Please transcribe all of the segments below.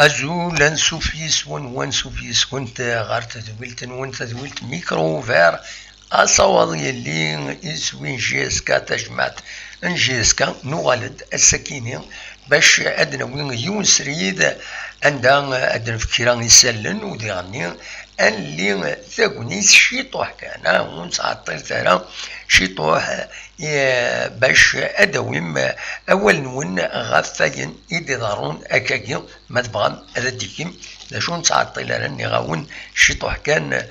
أزول سوفيس ون سوفيس كنت غارت تدويلت ون تدويلت ميكرو فير أصوض يلي إسوين جيسكا تجمعت إن جيسكا نغالد السكيني باش أدنا وين يونسريد عندها أدنا فكرة يسلن وديغني اللي ثاقونيس شيطوح كان ونسعطل ترى شيطوح باش أدويم أول نون غفاين إيدي ضارون أكاكي ما تبغان هذا ديكيم لاشو نتعطل راني غاون شيطوح كان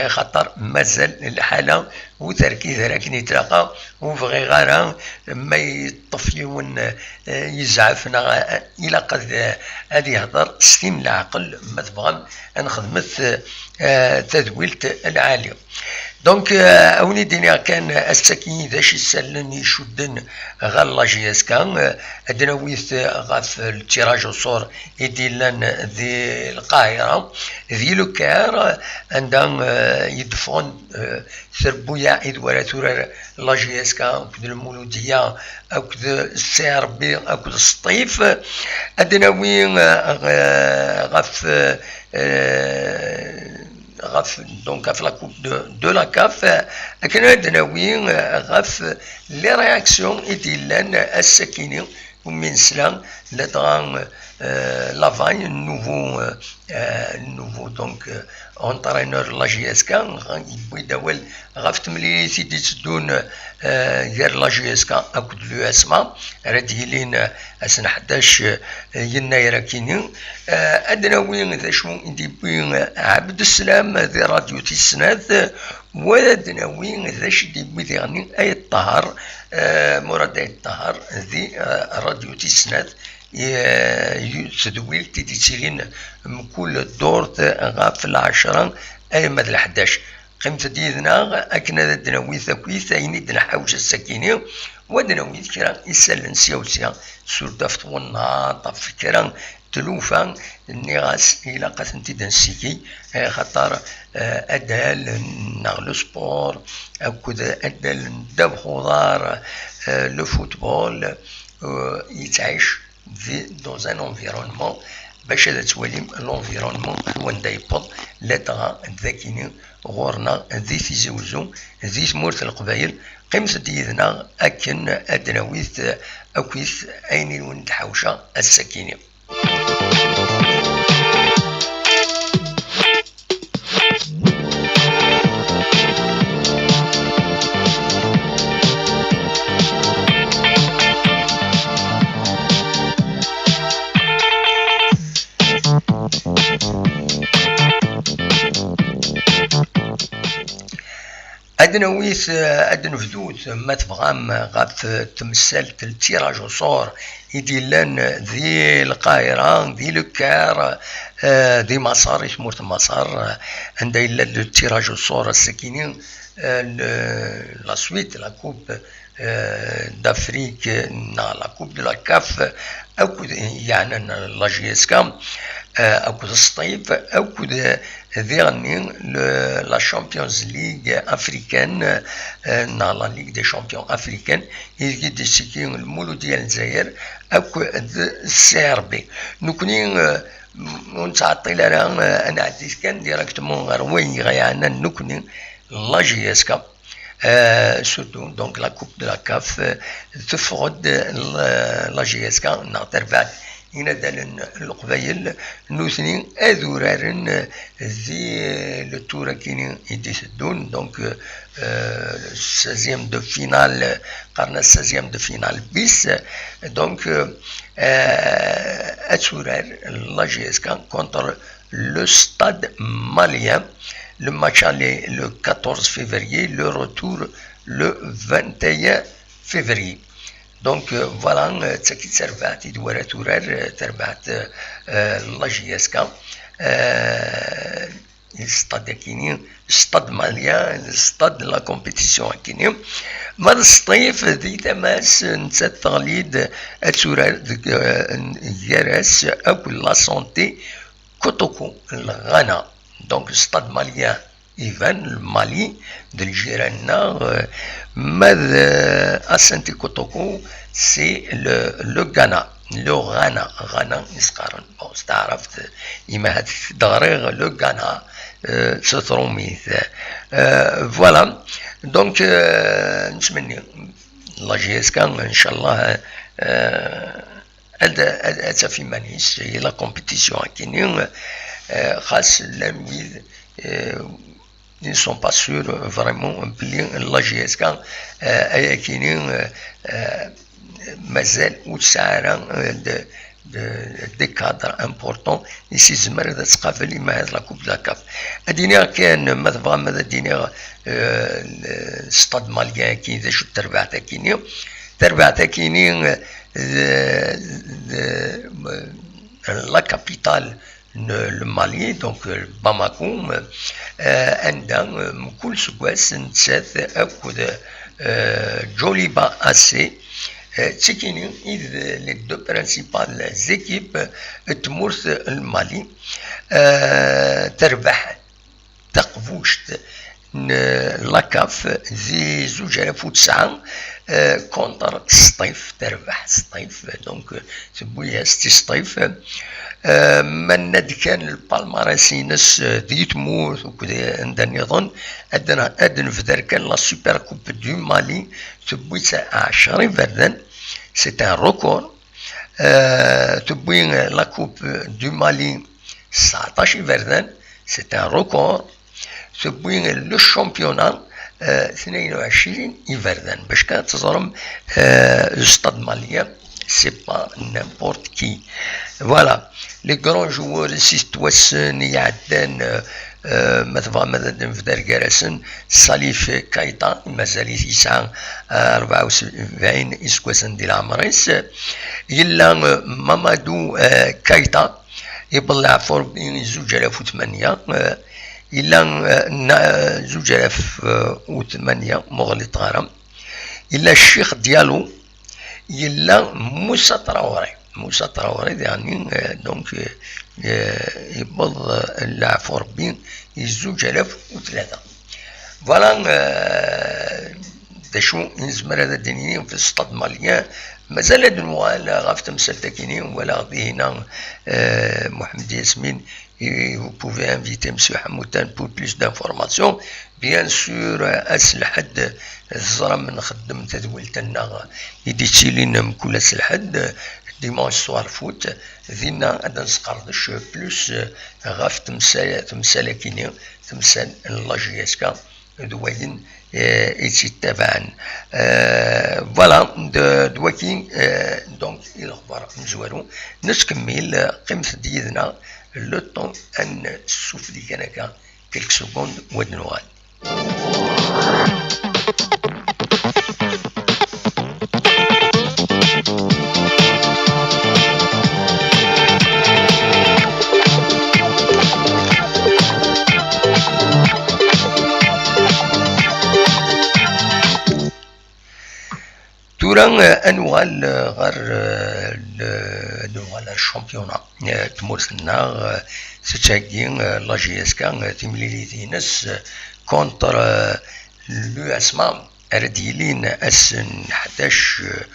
خاطر مازال الحالة وتركيز راكن يتلاقى وبغي غارة ما يطفيون يزعفنا إلا قد هذه يهضر ستيم العقل ما تبغان نخدمت تدويلت العالية دونك أولي دينا كان السكين داش يسلن يشدن غال لاجياس كان أدناويث غاف التيراج وصور يديلن ذي القاهرة ذي لوكار عندها يدفون ثربويا إدوارا تورا لاجياس كان كد المولودية أو كد السيربي أو كد السطيف أدناوي غاف غاف دونك في لا كوب دو لا كاف لكن أدناوي غاف لي رياكسيون يديلن السكيني ومن سلام لدغان لافاي النوفو دونك اونترينور لا جي اس كا يبوي داول غاف تملي سيدي تدون غير لا جي اس كا اكد لو اسما راديلين اسن 11 يناير كيني ادناوي ذا شمو يديبوي عبد السلام ذي راديو تيسناث ودناوي ذا شدي بوي يعني اي الطهر مراد اي الطهر ذي راديو تيسناث تدويل تيتيرين كل دورت غاف العشرة أي مد الحداش قيمة ديدنا أكنا دناوي ثاكويث أيني دنا حوش السكينة ودناوي كرا يسلن سياوسيا سورة فتونا طف كرا تلوفا النغاس إلى قسم تدنسيكي خطر أدال نغلو سبور أو كذا أدال دب خضار لو فوتبول يتعيش dans un environnement باش هذا تواليم الانفيرونمون وين دا يبض لا تغا ذاكيني غورنا ذي في زوزو ذي ثمورة القبايل قيمة ديدنا أكن أدناويث أكويث أيني وين تحوشا السكينة أدناويث أدنفدوث ما تبغام غاف تمثال التيراج وصور يديلن ذي القاهرة ذي لوكار ذي مسار اسمه مسار عند إلا التيراج وصور السكينين لا سويت لا كوب دافريك لا كوب دو لا كاف أو يعني لا جيسكا أو كود الصطيف أو كود la Champions League africaine, dans la Ligue des champions africaine, il y a le moulou ديال الجزائر أو السيربي. نكوني ونتعطي لنا أنا عديت كان ديريكتومون غير وين غيانا نكوني لا جي اس كا surtout donc la coupe de la CAF تفقد لا جي اس كا نعترف بعد هنا دال القبايل نوثني اذورارن ذي لو تور كاينين يديسدون دونك 16 دو فينال قرنا 16 دو فينال بيس دونك اتورار لا جي اس كا كونتر لو ستاد ماليان. Le match aller le 14 février, le retour le 21 février. Donc voilà, تسكي تربعت دوارة تورار تربعت لا جي اس كا الاستاد كيني استاد ماليا الاستاد لا كومبيتيسيون كيني مر الصيف ذي تماس نتا التغليد تورار يراس اكل لا سونتي كوتوكو الغانا. Donc le stade malien Ivan, le Mali, de l'Igérana, à Saint-Kotoko, c'est le Ghana. Le Ghana, Niskaran. Bon, c'est عرفت إما هتدغرغ le Ghana, ستروميث. Voilà. Donc, نتمنى الله جيسكا إن شاء الله هذا في مانيس هي لا كومبيتيسيون كاينين خاص التلاميذ ils ne sont pas sûrs vraiment بلي لا جي اس كا ايا كاينين مازال وتسعر دي كادر امبورطون يسي زمر تقابل مع هاد لا كوب دا كاف. اديني كان ما تبغى ماذا اديني ستاد ماليان كاين ذا شو تربعتا كاينين تربعتا كاينين لا كابيتال le Mali, donc Bamako, عندنا كل سكواس نتسات أكود جوليبا أسي تكيني les deux principales équipes تمورث المالي تربح تقفوشت لاكاف ذي 2009 كونتر سطيف تربح سطيف دونك تبويا ستي سطيف من كان البالماريسينس دي تموت وكذا عندنا يظن أدن في ذلك لا سوبر كوب دو مالي تبويت 10 فردان سي ان ريكور تبوي لا كوب دو مالي 19 فردان سي ان ريكور تبوي لو شامبيونا 22 يفردان باش كانت تزرم ستاد ماليا سي با نيمبورت كي. فوالا لي كرون جوور سيستواسن يعدان مثلا مثلا في دار كراسن صليف كايطا مازال يسعى 74 اسكواسن ديال عمريس يلا مامادو كايطا يبلع فور 2008 إلا 2008 مغلط غرام إلا الشيخ ديالو إلا موسى تراوري يعني دونك يبض العفور بين 2003. فوالا داشو نزمر هذا الدنيا في السطاد ماليان مازال هاد الموال غاف تمثال تاكينين ولا غادي هنا محمد ياسمين. Vous pouvez inviter M. Hamoutan pour plus d'informations. Bien sûr, أسلحد الزرم نخدم تدويلتنا يديتيلين مكل أسلحد ديمانش سوار فوت ذينا غادا نسقردش بلوس غاف تمثال كيني تمثال لاجياسكا دوين يتتبعن. فوالا دواكي دونك الأخبار مزوارو نتكمل قيمة ديالنا le temps ان souffle دي كنكا quelques secondes ودنوال. توران انوال غير انوال الشامبيونا تمورتنا ستشاكين لا جي اس كا تمليليتينس كونتر لو اسما ارديلين اسن 11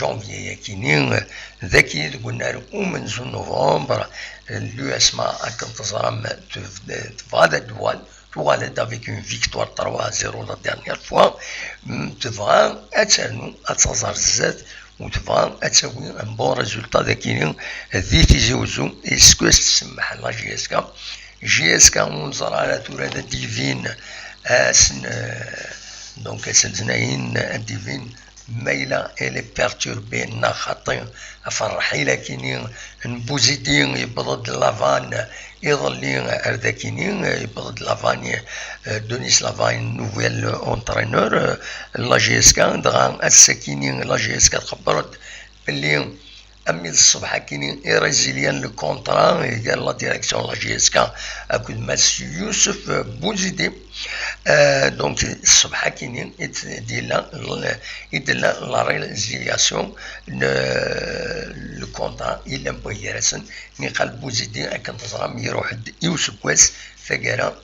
جانفي يكينين ذكي قلنا من نوفمبر لو اسما كنت تزرم تفادا دوال توالد avec une victoire 3-0 la dernière fois تبغى اتسالنو اتزار الزاد وتبغى تسوي ان بون ريزولتا ذاكينين ذي تيزيوزو اسكو تسمح لا جي اس كا جي اس كا ونزر على تورا ديفين اسن دونك اسنزناين ديفين ميلا الي بيرتوربي ناخاطين افرحي لكنين نبوزيدين يبضد لافان يظلين ارداكينين يبضد لافان دونيس لافان نوفيل اونترينور لا جي اس كا دغا السكينين لا جي اس كا تخبرت باللي امي الصبح كاينين ايريزيليان لو كونترا قال لا ديريكسيون لا جي اس كا اكود ماس يوسف بوزيدي دونك الصبح كاينين يدير لا ريزيلياسيون لو كونترا الا مبيرسن ني قال بوزيدي كان تزرم يروح يوسف كواس ثقرا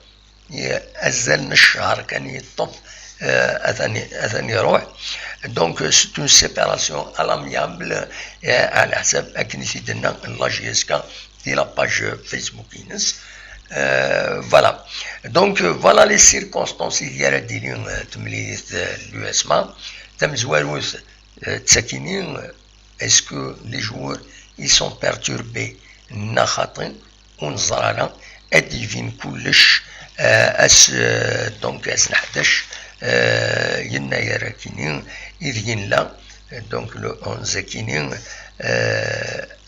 ازال الشهر كان يطف اثاني يروح دونك سي اون سيباراسيون الاميابل على حساب اكني سيدنا لا جي اس كا دي لا باج فيسبوك ينس فوالا دونك فوالا لي سيركونستانس ديال ديالين تمليت لو اسما تم زواروث تساكنين اسكو لي جوور ils sont perturbés ناخاطين ونزرالا اديفين كلش اس دونك اس 11 يناير كينين إذين لا دونك لو 11 كينين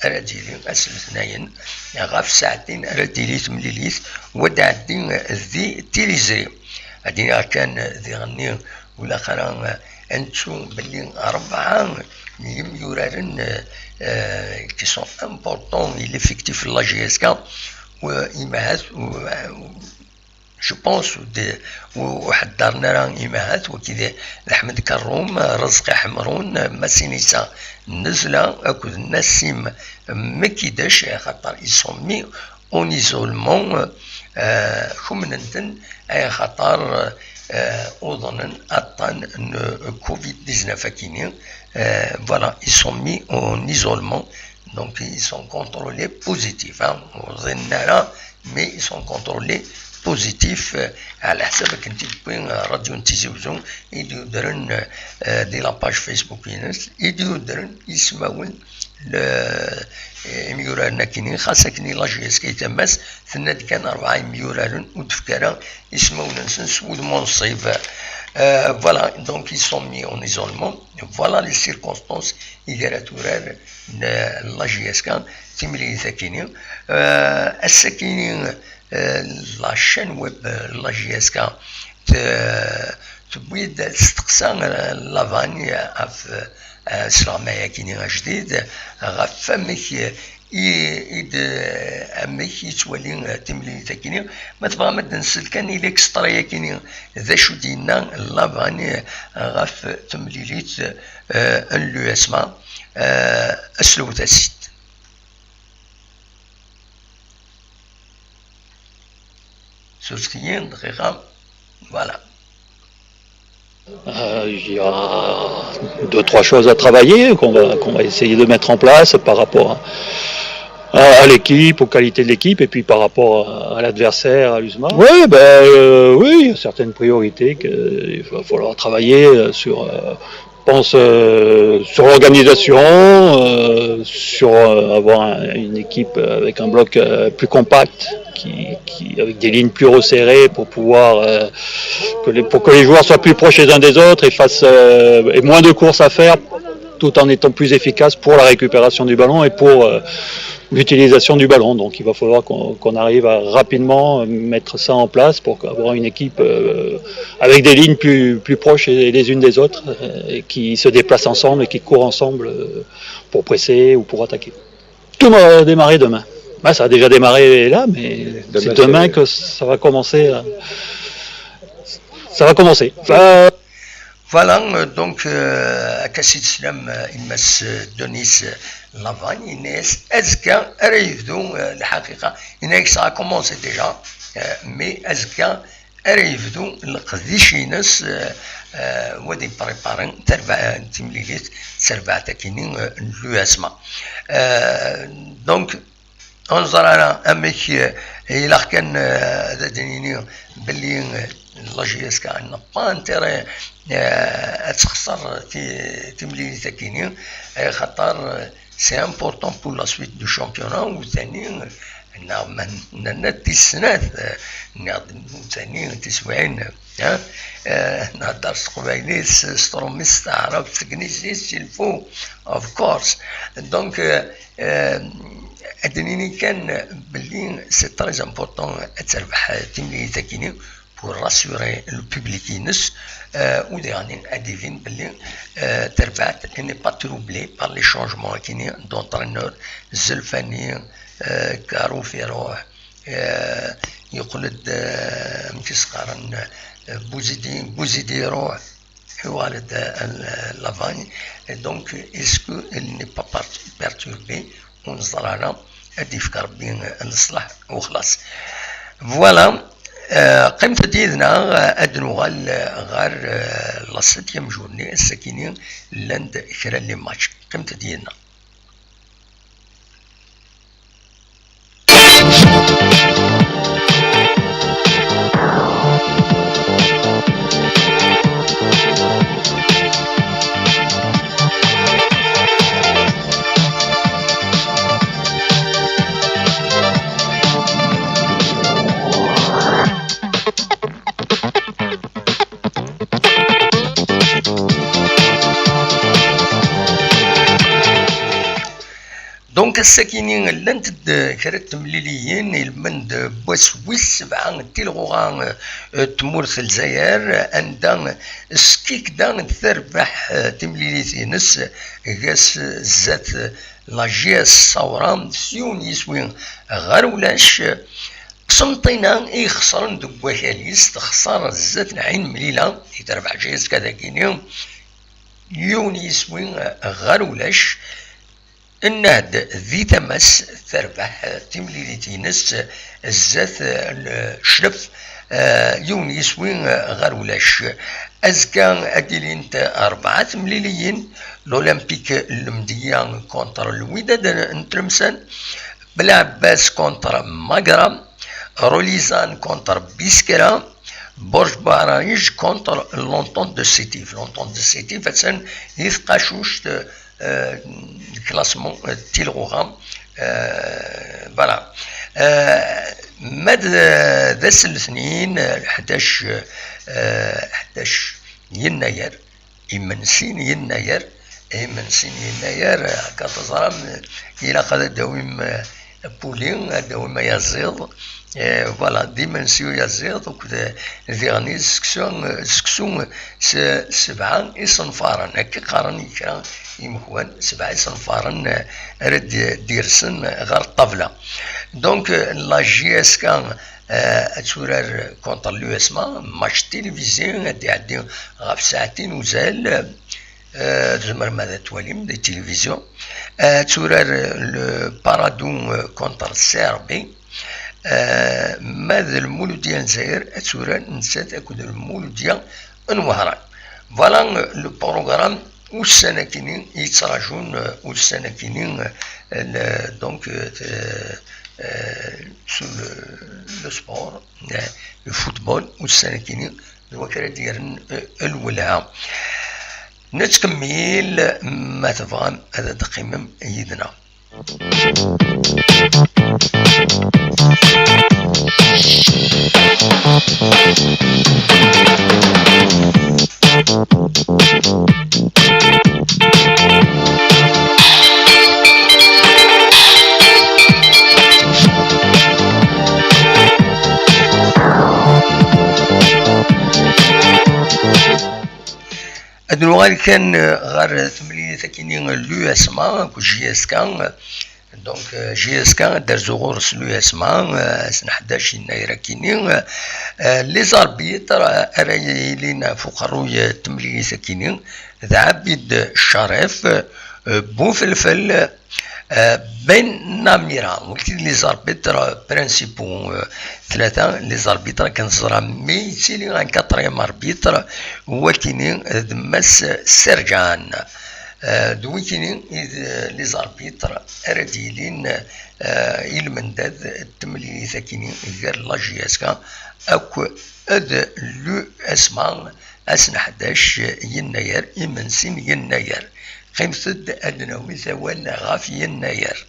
أرديلين أسل اثنين غاف ساعتين أرديليت مليليت ودعدين ذي تيليزري هادين كان ذي غني ولا خران انتو بلي 4 يورارن كي سون امبورطون ليفيكتيف لا جي اس كا وإيماهات جو بونس وحضرنا راه إيماهات وكذا أحمد كروم رزق حمرون مسينيسا نزلة أكود نسيم مكيداش خاطر يسمي اون ايزولمون خمننتن أي خاطر أظن أطن كوفيد 19 كينين فوالا يسمي اون ايزولمون donc ils sont contrôlés positifs mais ils sont contrôlés بوزيتيف على حسب كنتي تكون راديو نتيزوزو يديو درن دي لاباج فيسبوك ينس يديو درن يسماون ميورارنا كينين خاصة كيني لا جي اس كي تماس ثنا كان 4 ميورارن ودفكارا يسماون نسنس ود منصيف voilà donc ils sont mis en isolement voilà les circonstances إذا تورار لا جي اس كان تملي ثاكينين السكينين لا شين ويب لا جي اس كا تبويد تستقسى لافاني في سلامايا كيني جديد غاف فمك يد امك يتولي تملي تاكيني ما تبغى ما تنسل كان إليك سطريا كيني ذا شو دينا لافاني غاف تمليليت لو اسما اسلو تاسيت سوستيين دقيقة voilà. Il y a 2-3 choses à travailler qu'on va essayer de mettre en place par rapport à l'équipe, aux qualités de l'équipe et puis par rapport à l'adversaire, à l'USMA. Oui, oui, il y a certaines priorités qu'il va falloir travailler sur. Je pense sur l'organisation, sur avoir une équipe avec un bloc plus compact, avec des lignes plus resserrées pour pouvoir pour que les joueurs soient plus proches les uns des autres et moins de courses à faire, tout en étant plus efficaces pour la récupération du ballon et pour l'utilisation du ballon. Donc il va falloir qu'on arrive à rapidement mettre ça en place pour avoir une équipe avec des lignes plus proches les unes des autres et qui se déplacent ensemble et qui courent ensemble pour presser ou pour attaquer. Tout va démarrer demain. Ça a déjà démarré là, mais c'est demain que ça va commencer. Ça va commencer. Voilà, donc à Kassid Slam, il m'a donné لافاني ناس أزكى ريفدو الحقيقة إنك سا كومونسي ديجا مي أزكى ريفدو القديشي ناس ودي بريبارين تربع تمليليت تربع تاكينين لو اسما دونك انظر انا امك الى كان دنيني باللي لاجيس كان با انتيري تخسر تمليلي تاكينين خاطر سي امبورطون بور لا سويت دو شامبيونا وثاني نعم تسنات ثاني تسوعين نهضر قبايليس ستروميس تعرف تكنيسيس الفو اوف كورس دونك ادنيني كان باللي سي تري امبورطون تربح تملي تاكيني pour rassurer le public ou adivine باللي تربحت elle n'est pas troublée par les changements d'entraîneur زلفاني كارو في روح يقلد مكسقارن بوزيدي يروح والد لافاني دونك اسكو il n'est pas perturbé ونظر على هادي فكر بين الصلاح وخلاص فوالا قيمة ديالنا أدنو غير لا سيتيام جورني الساكنين لاند كرا لي ماتش قيمة ديالنا دونك الساكنين لانت كرات مليليين المند بوسويس سبعة تيلغوغا تمورث الجزائر عندها سكيك دا تربح تمليليتينس غاس زات لاجياس صورام سيون يسوين غير ولاش قسنطينا يخسرن دوك وكاليس تخسر زات نعين مليلة يتربح جيس كذا كينيوم يون يسوين غير ولاش النهد ذي تمس تربح تمليليتينس الزات الشرف يون يسوين غير ولاش أزكا أديلينت 4 مليليين الأولمبيك المديان كونتر الوداد نترمسان بلعباس كونتر ماقرا روليزان كونتر بيسكرا برج بارايج كونتر لونطون دو سيتيف لونطون دو سيتيف فتسان يثقاشوش الكلاسمون تيلغوغا فوالا ماد ذاس الاثنين 11 يناير يمنسين يناير كتزرم الى قد دويم بولين دويم يزيض فوالا ديمنسيو يزيض وكذا ذيغني سكسون 7 يصنفارن هكا قارن يكرا يمكوان 7 صنفارن رد ديرسن غير الطبلة دونك لا جي اس كان تورار كونتر لو اسما ماتش تيليفزيون غادي يعدي غاف ساعتين وزال تزمر ماذا تواليم دي تيليفزيون تورار لو بارادون كونتر سيربي ماذا المولودية نزاير تورار نسات اكود المولودية نوهران فوالا لو بروغرام والسنة كينين يتراجون والسنة كينين دونك سو لو سبور الفوتبول والسنة كينين الوكالة ديالن الولعة نتكمل ما تبغى هذا تقييم يدنا أدنو غير كان غير ثمانية كاينين لو اسما جي اس كان دونك جي اس كان دار زغورس لو اسما سنة 11 يناير كاينين لي زاربيتر رايلين فوق الروية تملية كاينين ذا عبيد الشريف بوفلفل بين ناميرا وكتير لي زاربيتر برانسيبو ثلاثة لي زاربيتر كنزرا ميتيلي ان كاتريام اربيتر هو كيني دماس سرجان دويكيني لي زاربيتر ارديلين المنداد التمليلي ثاكيني غير لاجياسكا اكو اد لو اسمان اسن 11 يناير يمنسين يناير خمسد أدنوي ثوال غاف يناير.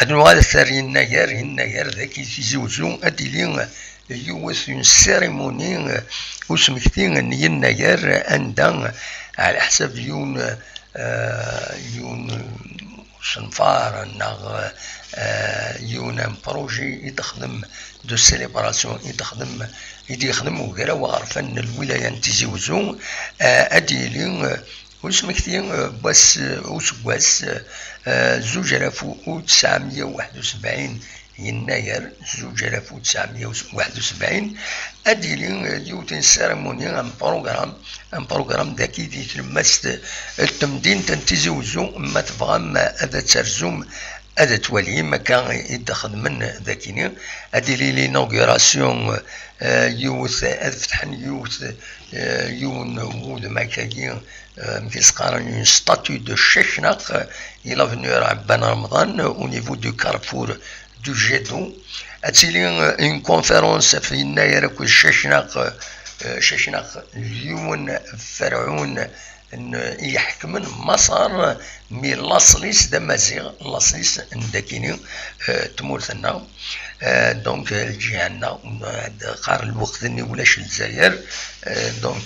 أدنوال ثار يناير ذاك يزوزو أديلين يوث اون سيريموني وسمكتين يناير عندها على حسب يون صنفار ناغ يون بروجي يتخدم دو سيليبراسيون يخدم وغيره وعرفن الولاية نتزوزو أديلين وسمكتين بس وسواس 2971 يناير 2971 أديلين ديوتين سيرموني ان بروغرام ذاكي دي تلمست التمدين تنتزوزو ما تبغى هذا ترزوم هذا تولي ما كان يدخل من ذاكيني أديلي لينوغوراسيون يوث فتحن يوث يون وود ماكاكين مكيسقارن اون ستاتيو دو شيشناق الى فنو ربان رمضان او نيفو دو كارفور du Gédo. أتسيلين une conférence في يناير كل شيشناق اليون فرعون يحكمن مصر مي لاصليس دمازيغ لاصليس نداكيني تمورثنا دونك الجيانا قار الوقت اني ولاش الجزائر دونك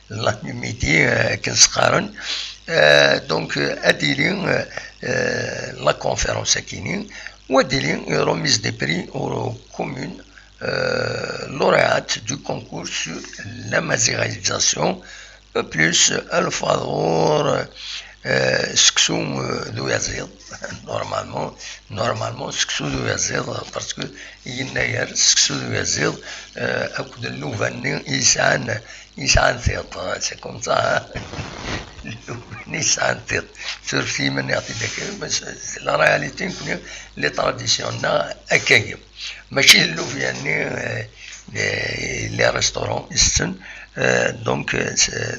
لانيميتي كنسقارن دونك اديلين لا كونفيرونس كيني وديلين remise des prix aux communes lauréates du concours sur la mazérisation plus الفاضور سكسو دو يزيد نورمالمون سكسو دو يزيد باسكو يناير سكسو دو يزيد اكد اللوفاني يسعان ثيط سي كوم سا نيسان ثيط سورفي من يعطي داك بس لا رياليتي نكون لي تراديسيوننا اكايم ماشي اللوفياني لي ريستورون يسن دونك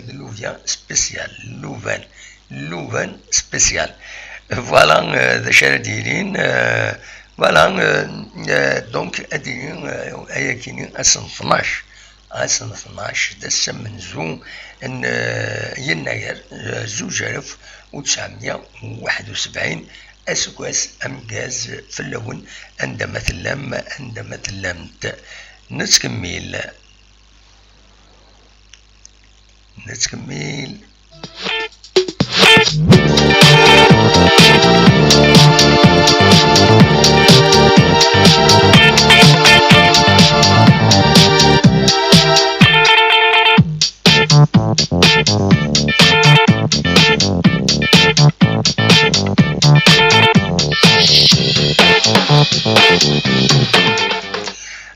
لوفيان سبيسيال لوفان سبيسيال فوالا ذا شارديرين فوالا دونك اديين اياكيني اسن 12 دسا من زون ان يناير 2971 اسكواس امكاز في اللون عندما تلمت نتكمل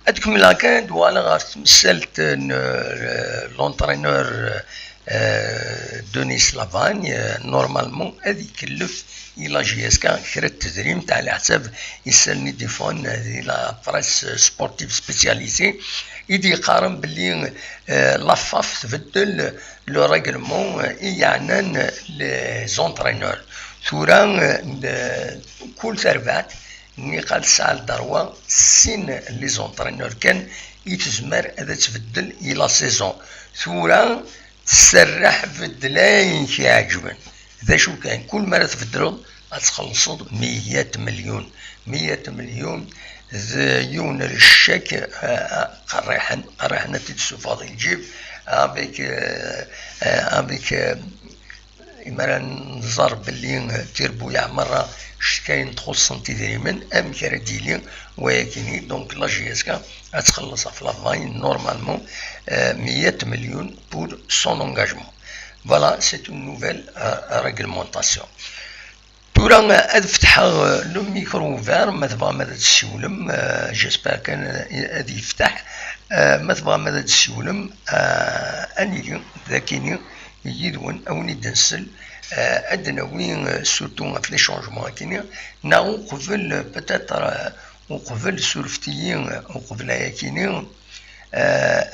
أدكم كان دوالا غار تمثلت لونترينور دونيس لافاني نورمالمون هذي يكلف إلا جياسكا كرا التدريم تاع على حساب يسالني ديفون هذه لا بريس سبورتيف سبيسياليزي يدي يقارن باللي لافاف تبدل لو ريغلمون يعنن لي زونترينور ثورا كل تربات ني قال ساعة دروا سين لي زونترينور كان يتزمر هذا تبدل إلى سيزون ثورا تسرح بدلاين كيعجبن ذا شو كان كل مرة تبدلو غتخلصو 100 مليون يون الشك قريحنا تدسو فاضي الجيب افيك إمرا نزار بلي تيربو يعمر شكاين تخصن تدريما ام كرديلي ولكن دونك لا جيسكا غتخلصها في لافاين نورمالمون 100 مليون بور سون انغاجمون Voilà, c'est une nouvelle réglementation. تورا هاد فتح لو ميكرو فار ما تبغى ماذا تسولم جيسبر كان هادي يفتح ما تبغى ماذا تسولم اني ذاكيني يدون او ندنسل عندنا وين سورتو في لي شونجمون كاينين ناو قبل بتاتر وقبل سورفتيين وقبل كاينين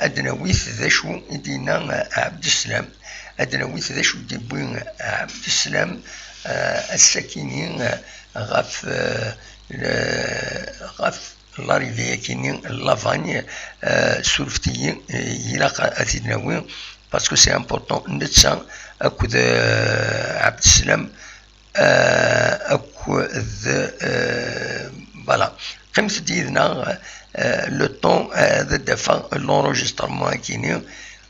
عندنا ويث ذا شو يدينا عبد السلام عندنا ويث ذا شو ديبوين عبد السلام الساكنين غاف لاريفي كاينين لافاني سورفتيين يلاقى اثيدنا وين باسكو سي امبورطون نتسا اكود عبد السلام اكود فوالا قيمة ديدنا لو طون هذا دفع لونجسترمون كاينين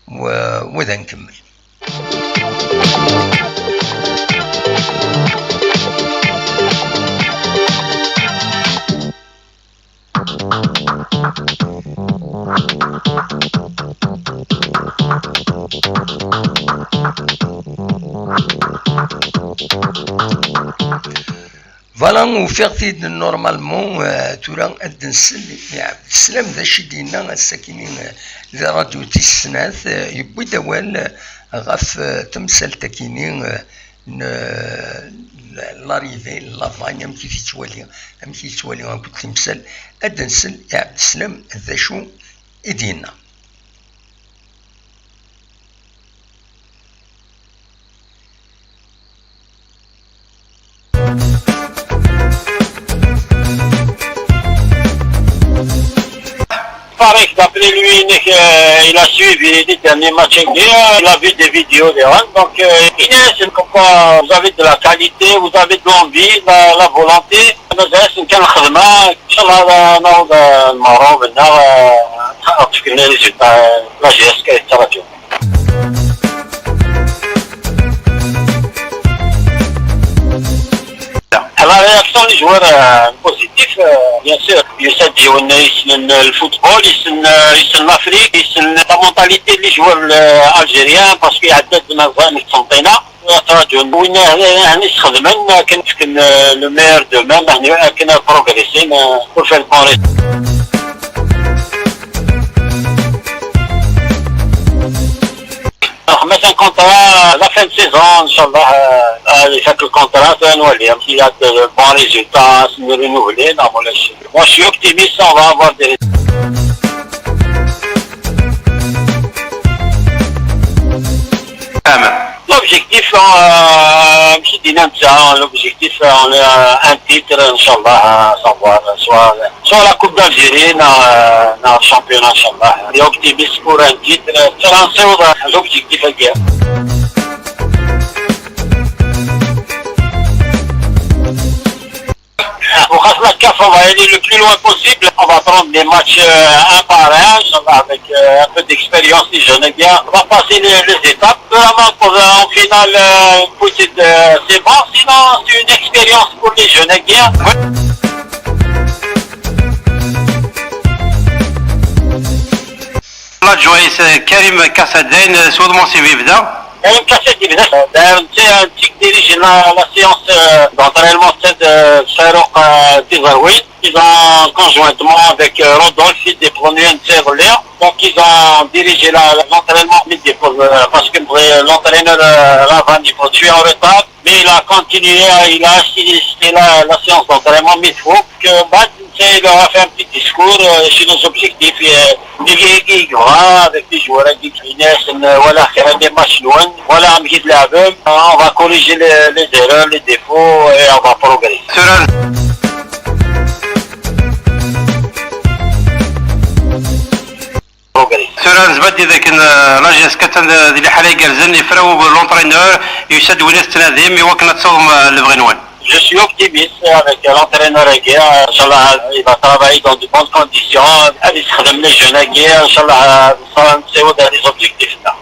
وذا نكمل. فوالا وفيغتي نورمالمون تورا الدنسل يا عبد السلام ذا شي دينا الساكنين ذا راديو تيسناث يبوي دوال غاف تمثال تاكينين لاريفي لافاني ام كيف يتوالي ام كيف يتوالي غنقول تمثال الدنسل يا عبد السلام ذا شو يدينا. Pareil, d'après lui, il a suivi les derniers matchs, il a vu des vidéos de Rennes. Donc, Inès, pourquoi vous avez de la qualité, vous avez de l'envie, la volonté. C'est كان خدمة إن شاء الله نعود المغرب نحقق لنا ريزولتا لا جي اس كي التراجع. La réaction des joueurs positifs, bien sûr. Il le football, il l'Afrique, il la mentalité des joueurs algériens parce qu'il y a des نظام التنظيمة. وين نستخدمن كان لو مير دو ميم يعني كنا بروغريسين pour faire le bon résultat. مثلا كونترا لا فان سيزون ان شاء الله يفك الكونترا نولي s'il y a de bons résultats se renouveler نعمل شيء. Moi je suis optimiste, on va avoir des L'objectif, l'objectif, on a un titre, Inch'Allah, soit la Coupe d'Algérie, dans le championnat, Inch'Allah. On est optimiste pour un titre, c'est l'objectif à guerre. Pour la CAF, on va aller le plus loin possible. On va prendre des matchs un par un, avec un peu d'expérience des jeunes. On va passer les étapes. Vraiment, pour en finale, c'est bon. Sinon, c'est une expérience pour les jeunes. الجويس كريم كاسادين سودمون سي فيفدا كريم كاسادين dirige la séance d'entraînement de Farouk Tizaroui. Ils ont conjointement avec Rodolphe des premiers Léa. Donc ils ont dirigé l'entraînement parce que l'entraîneur Lavan il faut tuer en retard. Mais il a continué, il a assisté la séance d'entraînement, mais il faut que il a fait un petit discours sur nos objectifs. Il avec les joueurs, voilà, faire des matchs loin, voilà, on va corriger les erreurs, les défauts et on va progresser. سوران زبدي ذاك لاجيس كتن اللي حاليا جالزن يفراو لونترينور يسد وين التناديم يوكنا تصوم البغنوان. Je suis optimiste avec l'entraîneur Aguirre. Inch'Allah, il va travailler dans de bonnes conditions. Il sera les jeunes Aguirre. Inch'Allah, c'est au dernier objectif là.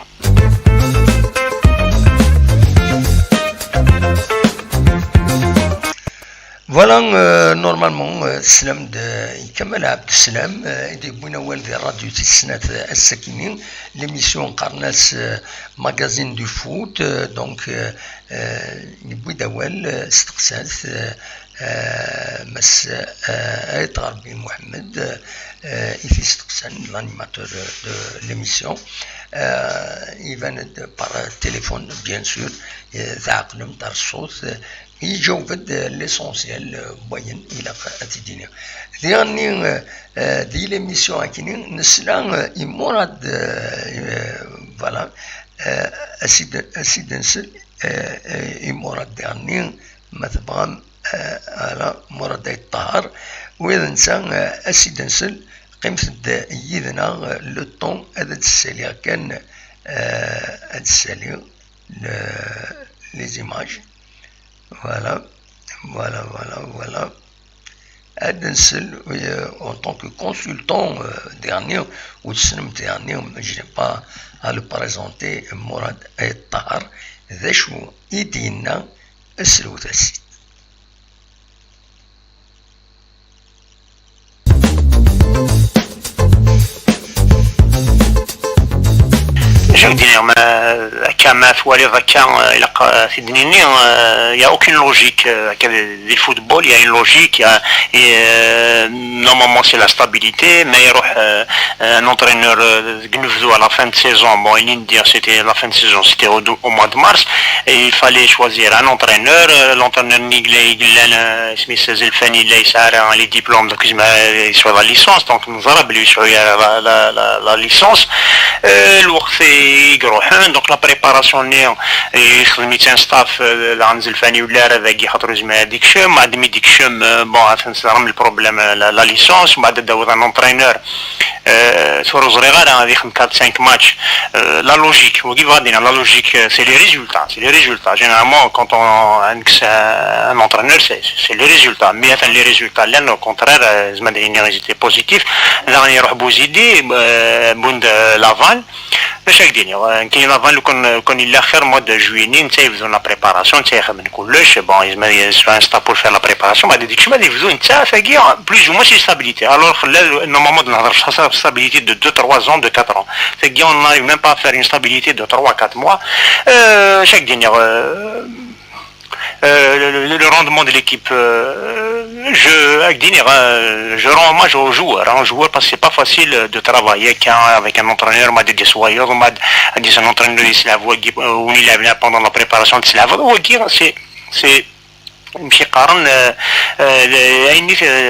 فوالا نورمالمون السلام يكمل عبد السلام يدي بوينا والدي راديو تسنات السكينين ليميسيون قرناس ماغازين دو فوت دونك يبوي دوال استقسالت مس آيت غربي محمد يفي استقسال l'animateur de l'émission يبان بار تليفون بيان سور تعقلم دار الصوت يجاوبد ليسونسيال بوين الى اتدينا دياني دي ليميسيون اكيني نسلا يمورد فوالا اسيد نسل يمورد دياني مثلا على مراد الطهر واذا انسان اسيد نسل قيمة يدنا لو طون هذا السالي كان هذا السالي لي زيماج Voilà. Adenseul, en tant que consultant dernier, ou dernier, je n'ai pas à le présenter, Mourad Tahar, Zeshou Idina, Esloutassi. Je veux dire, il n'y a aucune logique. Le football, il y a une logique. Normalement, c'est la stabilité. Mais un entraîneur à la fin de saison, bon, c'était la fin de saison, c'était au mois de mars. Et il fallait choisir un entraîneur. L'entraîneur les diplômes, donc il soit la licence. Donc nous avons la licence. Donc la préparation يخدم ستاف عند الفاني ولا هذاك يخاطر زعما هذيك الشيء مع دمي ديك الشيء بون تنصرم البروبليم لا ليسونس وبعد داوز ان انترينور سورو صغيره غادي يخدم 4 5 ماتش لا لوجيك وكيف غادي لا لوجيك سي لي ريزولتا جينيرالمون كونط عندك ان انترينور سي لي ريزولتا مي مثلا لي ريزولتا لانه كونترير زعما دايرين بوزيتيف غادي يروح بوزيدي بوند لافال باش هكذا كاين لافال كون الاخر مود دو جويني نتا يفزو لا بريباراسيون نتا يخدم كلش بون يسمى انستا بور فير لا بريباراسيون بعد ديك الشيء يفزو نتا فكي بلوز او سي ستابيليتي الوغ خلى نورمالمون نهضرش على ستابيليتي دو 2 3 ans de 4 ans فكي اون ناريف ميم با فير اون ستابيليتي دو 3 4 mois chaque dernier le rendement de l'équipe je rends hommage aux joueurs parce que c'est pas facile de travailler avec un entraîneur des soyeurs un entraîneur où il est pendant la préparation de Slava c'est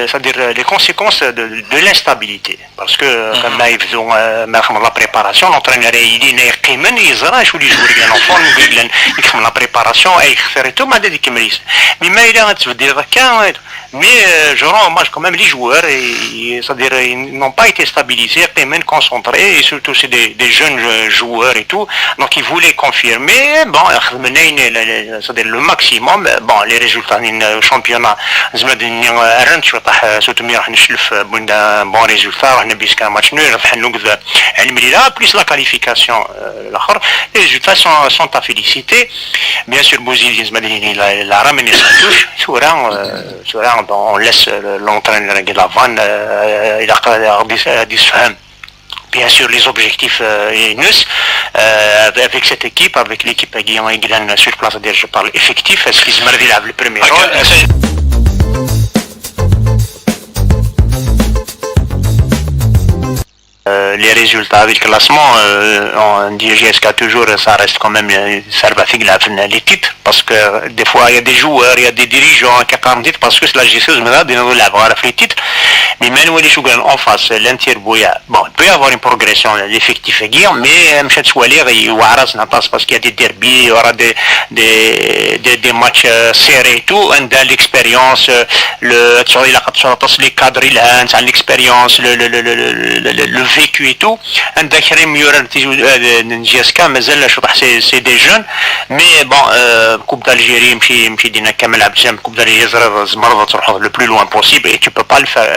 c'est-à-dire les conséquences de l'instabilité parce que comme ils font la préparation l'entraîneur il يزرع شو اللي يجور كان فورم يكمل la préparation et faire tout ما ديك كمريس mais il a تبدير كان mais je rends hommage quand même les joueurs c'est-à-dire ils n'ont pas été stabilisés même concentrés et surtout c'est des jeunes joueurs et tout donc ils voulaient confirmer bon c'est-à-dire le maximum bon les résultats الشامبيونات زعما رنت شطح سوتمي راح نشلف بون ريزولتا راح نبيس كان ماتش نول راح نوقف على المليله بليس لا كاليفيكاسيون الاخر لي ريزولتا سون تا فيليسيتي بيان سور بوزيدي زعما لا راه ما نسكتوش سورا اون ليس لونترينور ديال لافان الى غادي يفهم bien sûr les objectifs avec cette équipe, avec l'équipe qui est sur place, je parle effectif, est-ce qu'ils se marquent le premier rôle les résultats avec le classement on dit jusqu'à toujours ça reste quand même ça va faire les titres parce que des fois il y a des joueurs il y a des dirigeants qui ont dit parce que c'est la gestion de l'avoir les titres mais même les joueurs en face l'Interboya bon il peut y avoir une progression l'effectif est guère mais مشات سوالير وعرسنا parce qu'il y a des derbies il y aura des matchs serrés et tout and l'expérience le les cadres l'expérience le vécu et tout عندك كريم يورا نجيسكا مازال شطح سي دي جون مي بون كوب d'Algérie مشي دينا كامل عبد السلام كوب d'Algérie زمرض تروح لو بلو لوان بوسيبل et tu peux pas le faire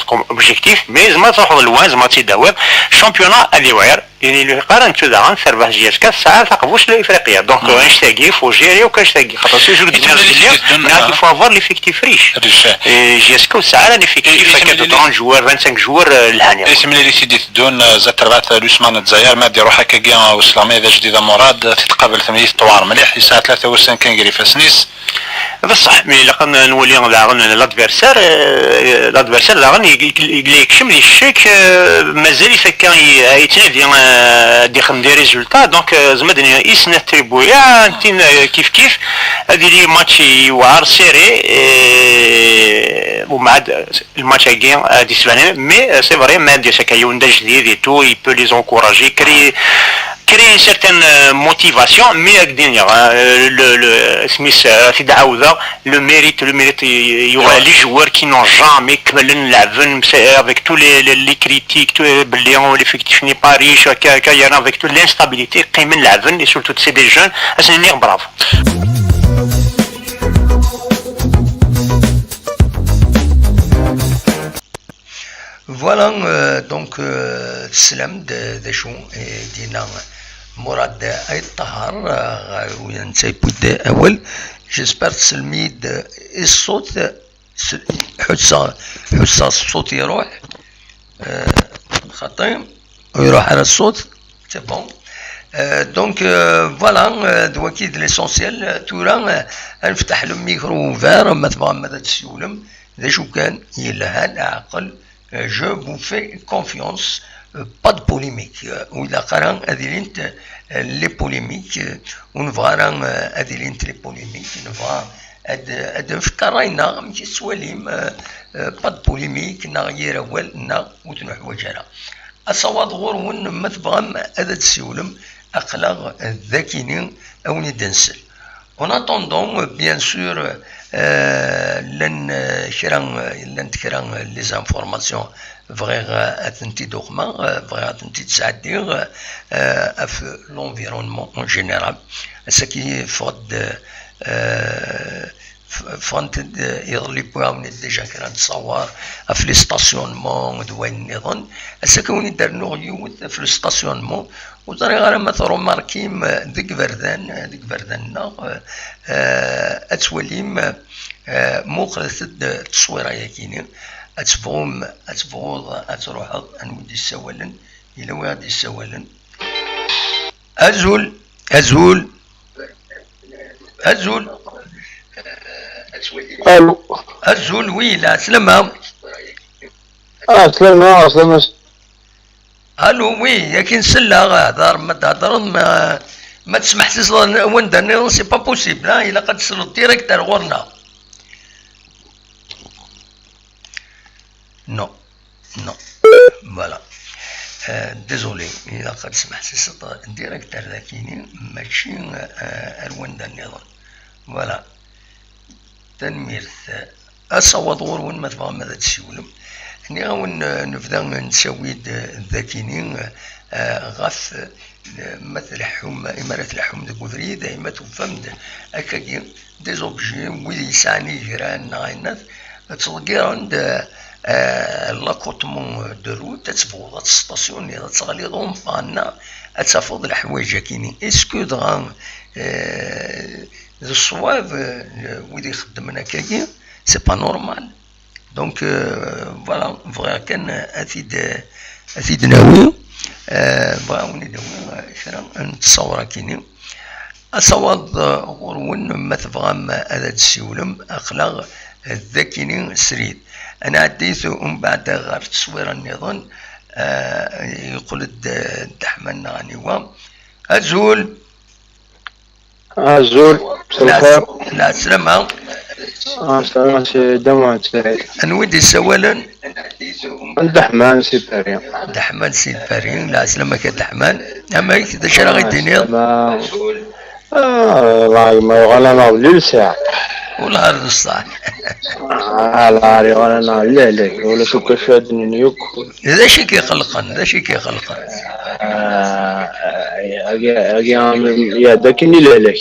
comme objectif mais زعما تروح لوان زعما تيداوب الشامبيونات هذه واعر يعني اللي قارنتو داغا سيرفاس جياسكا الساعه تقبوش لافريقيا دونك واش تاقي فوجيري وكاش تاقي خاطر سوجور ديال الدنيا يفو افوار ليفيكتيف ريش جياسكا والساعه راه ليفيكتيف كانت 30 جوار 25 جوار الهانيه اسم اللي سيدي تدون زاد تربعت لوسمان الجزائر ما ديرو هكا كاع وسلامي ذا جديده مراد تتقابل ثمانية طوار مليح الساعه 53 كان قريفه سنيس بصح مي لقنا نولي داغن لادفيرسير داغن يكشم لي الشيك مازال يفكر يتنادي ديخم دي ريزولتا دونك زعما يسنى تريبويا كيف هذه لي ماتش يوعر سيري ومع الماتش هاكي دي سبانه مي سي فري ما دي شكا يوندا جديد اي تو يبو لي زونكوراجي créer une certaine motivation mais le Smith في عاوده le mérite il y aura les joueurs qui n'ont jamais كملن لعبن avec tous les critiques باللي l'effectif n'est pas riche avec toute l'instabilité قيمن لعبن et surtout c'est des jeunes اسني برافو Voilà, donc, Slam de Chou et Dinan Mourad Aït Tahar, j'espère que Selmid الصوت حساس الصوت يروح خطيم ويروح على الصوت c'est bon. Donc voilà دوكيد ليسونسيال تورا نفتح له ميكرو فار ما تبغى ما تسولم ذا شو كان يلها العقل. Je vous fais confiance, pas de polémique. Ou d'accord, adilint les polémiques, on va adilint les polémiques, on va adfkarayna, ماشي سواليم, pas de polémique, نغير أول نا وتنوح وجهنا. أصوات غورون ما تبغى هذا تسولم أقلق ذاكينين أو ندنسل. En attendant, bien sûr, لن كران les informations vraies attentis documents, vraies attentis c'est-à-dire l'environnement en général, ce qui فانت يضل يبغى ديجا كان تصور في الستاسيونمون دوين نظن السكوني دار نوغيوت في الستاسيونمون وطريقه ما تروماركيم ديك فردان اتوليم موقرة التصويره ياكيني اتبغوم اتروح انودي السوالن الى وادي السوالن ازول الو الزول وي لا سلامة سلامة الو وي لكن سلا هضر ما تهضر ما تسمح تصل وين درنا سي با بوسيبل الا قد تصل ديريكت غورنا نو فوالا ديزولي الا قد سمحت تصل ديريكت ذاكيني ماشي وين درنا فوالا تنميرت أصوات غور وين ما تبغى ماذا تسولم هني غون نبدا نسوي ذاكينين غف مثل حوم إمارة الحوم ديك وفري دايما تفهم هكاكي دي زوبجي ويلي يسعني جيران غاينات تلقي عند لاكوتمون دو روت تتفوض تستاسيوني تغلي ضم فانا تفوض الحوايج كيني اسكو دغا الصواب ويلي يخدم هكاكي سي با نورمال دونك فوالا فغا كان افيد ناوي بغاو نداوي شرا نتصور كيني اصوات غورون ما تبغى هذا تسولم اخلاق الذاكيني سريد انا عديت ومن بعد غير تصوير النظام يقول الدحمان غنيوا ازول لا سلامة سلامة سي دموع تسعيد انودي سوالا الدحمان سي بارين دحمان سي بارين لا سلامة كدحمان اما كذا شرا غيديني والله ما يغلى ناض ساعة والله هذا الصح لا يغلى ناض لا ولا سكر شادني نيوك ذا شي كيخلقن يا داكني لالك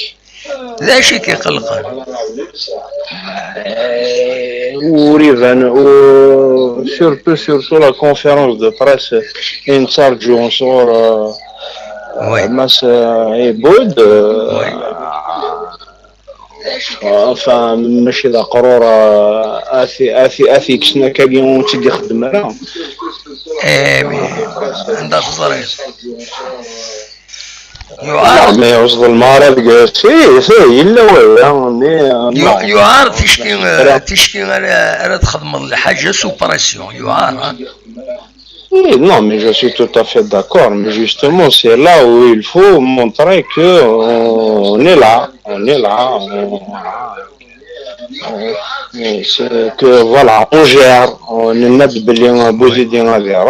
ذا شي كيقلقن وريفان و سورتو لا كونفيرونس دو بريس انترجو نصور Oui. Mas Iboud, enfin ماشي ذا قرورة آثي كشنا كاين تيدي خدم راه عندها تزرير ما يوصل المرض سي إلا يعار تشكي على تخدم الحاجة سوبراسيون يعار. Oui, non, mais je suis tout à fait d'accord. Mais justement, c'est là où il faut montrer que on est là, que voilà, on gère. On est net بلي بوزيدين هذه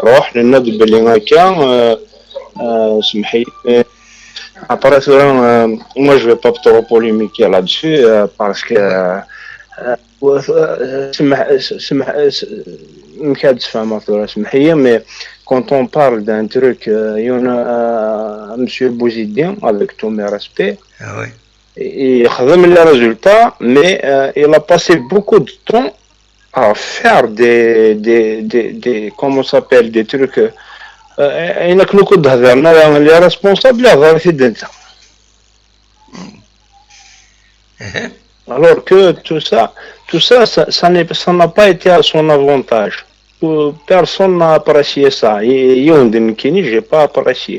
روح net بلي كان سمحي. Après moi je vais pas trop polémiquer là-dessus parce que mais quand on parle d'un truc, il y en a monsieur Bouzidien, avec tous mes respects, il a fait les résultats, mais il a passé beaucoup de temps à faire des comment ça s'appelle, des trucs. Il y a que les responsables, alors que tout ça n'a pas été à son avantage. Personne n'a apprécié ça. J'ai pas apprécié.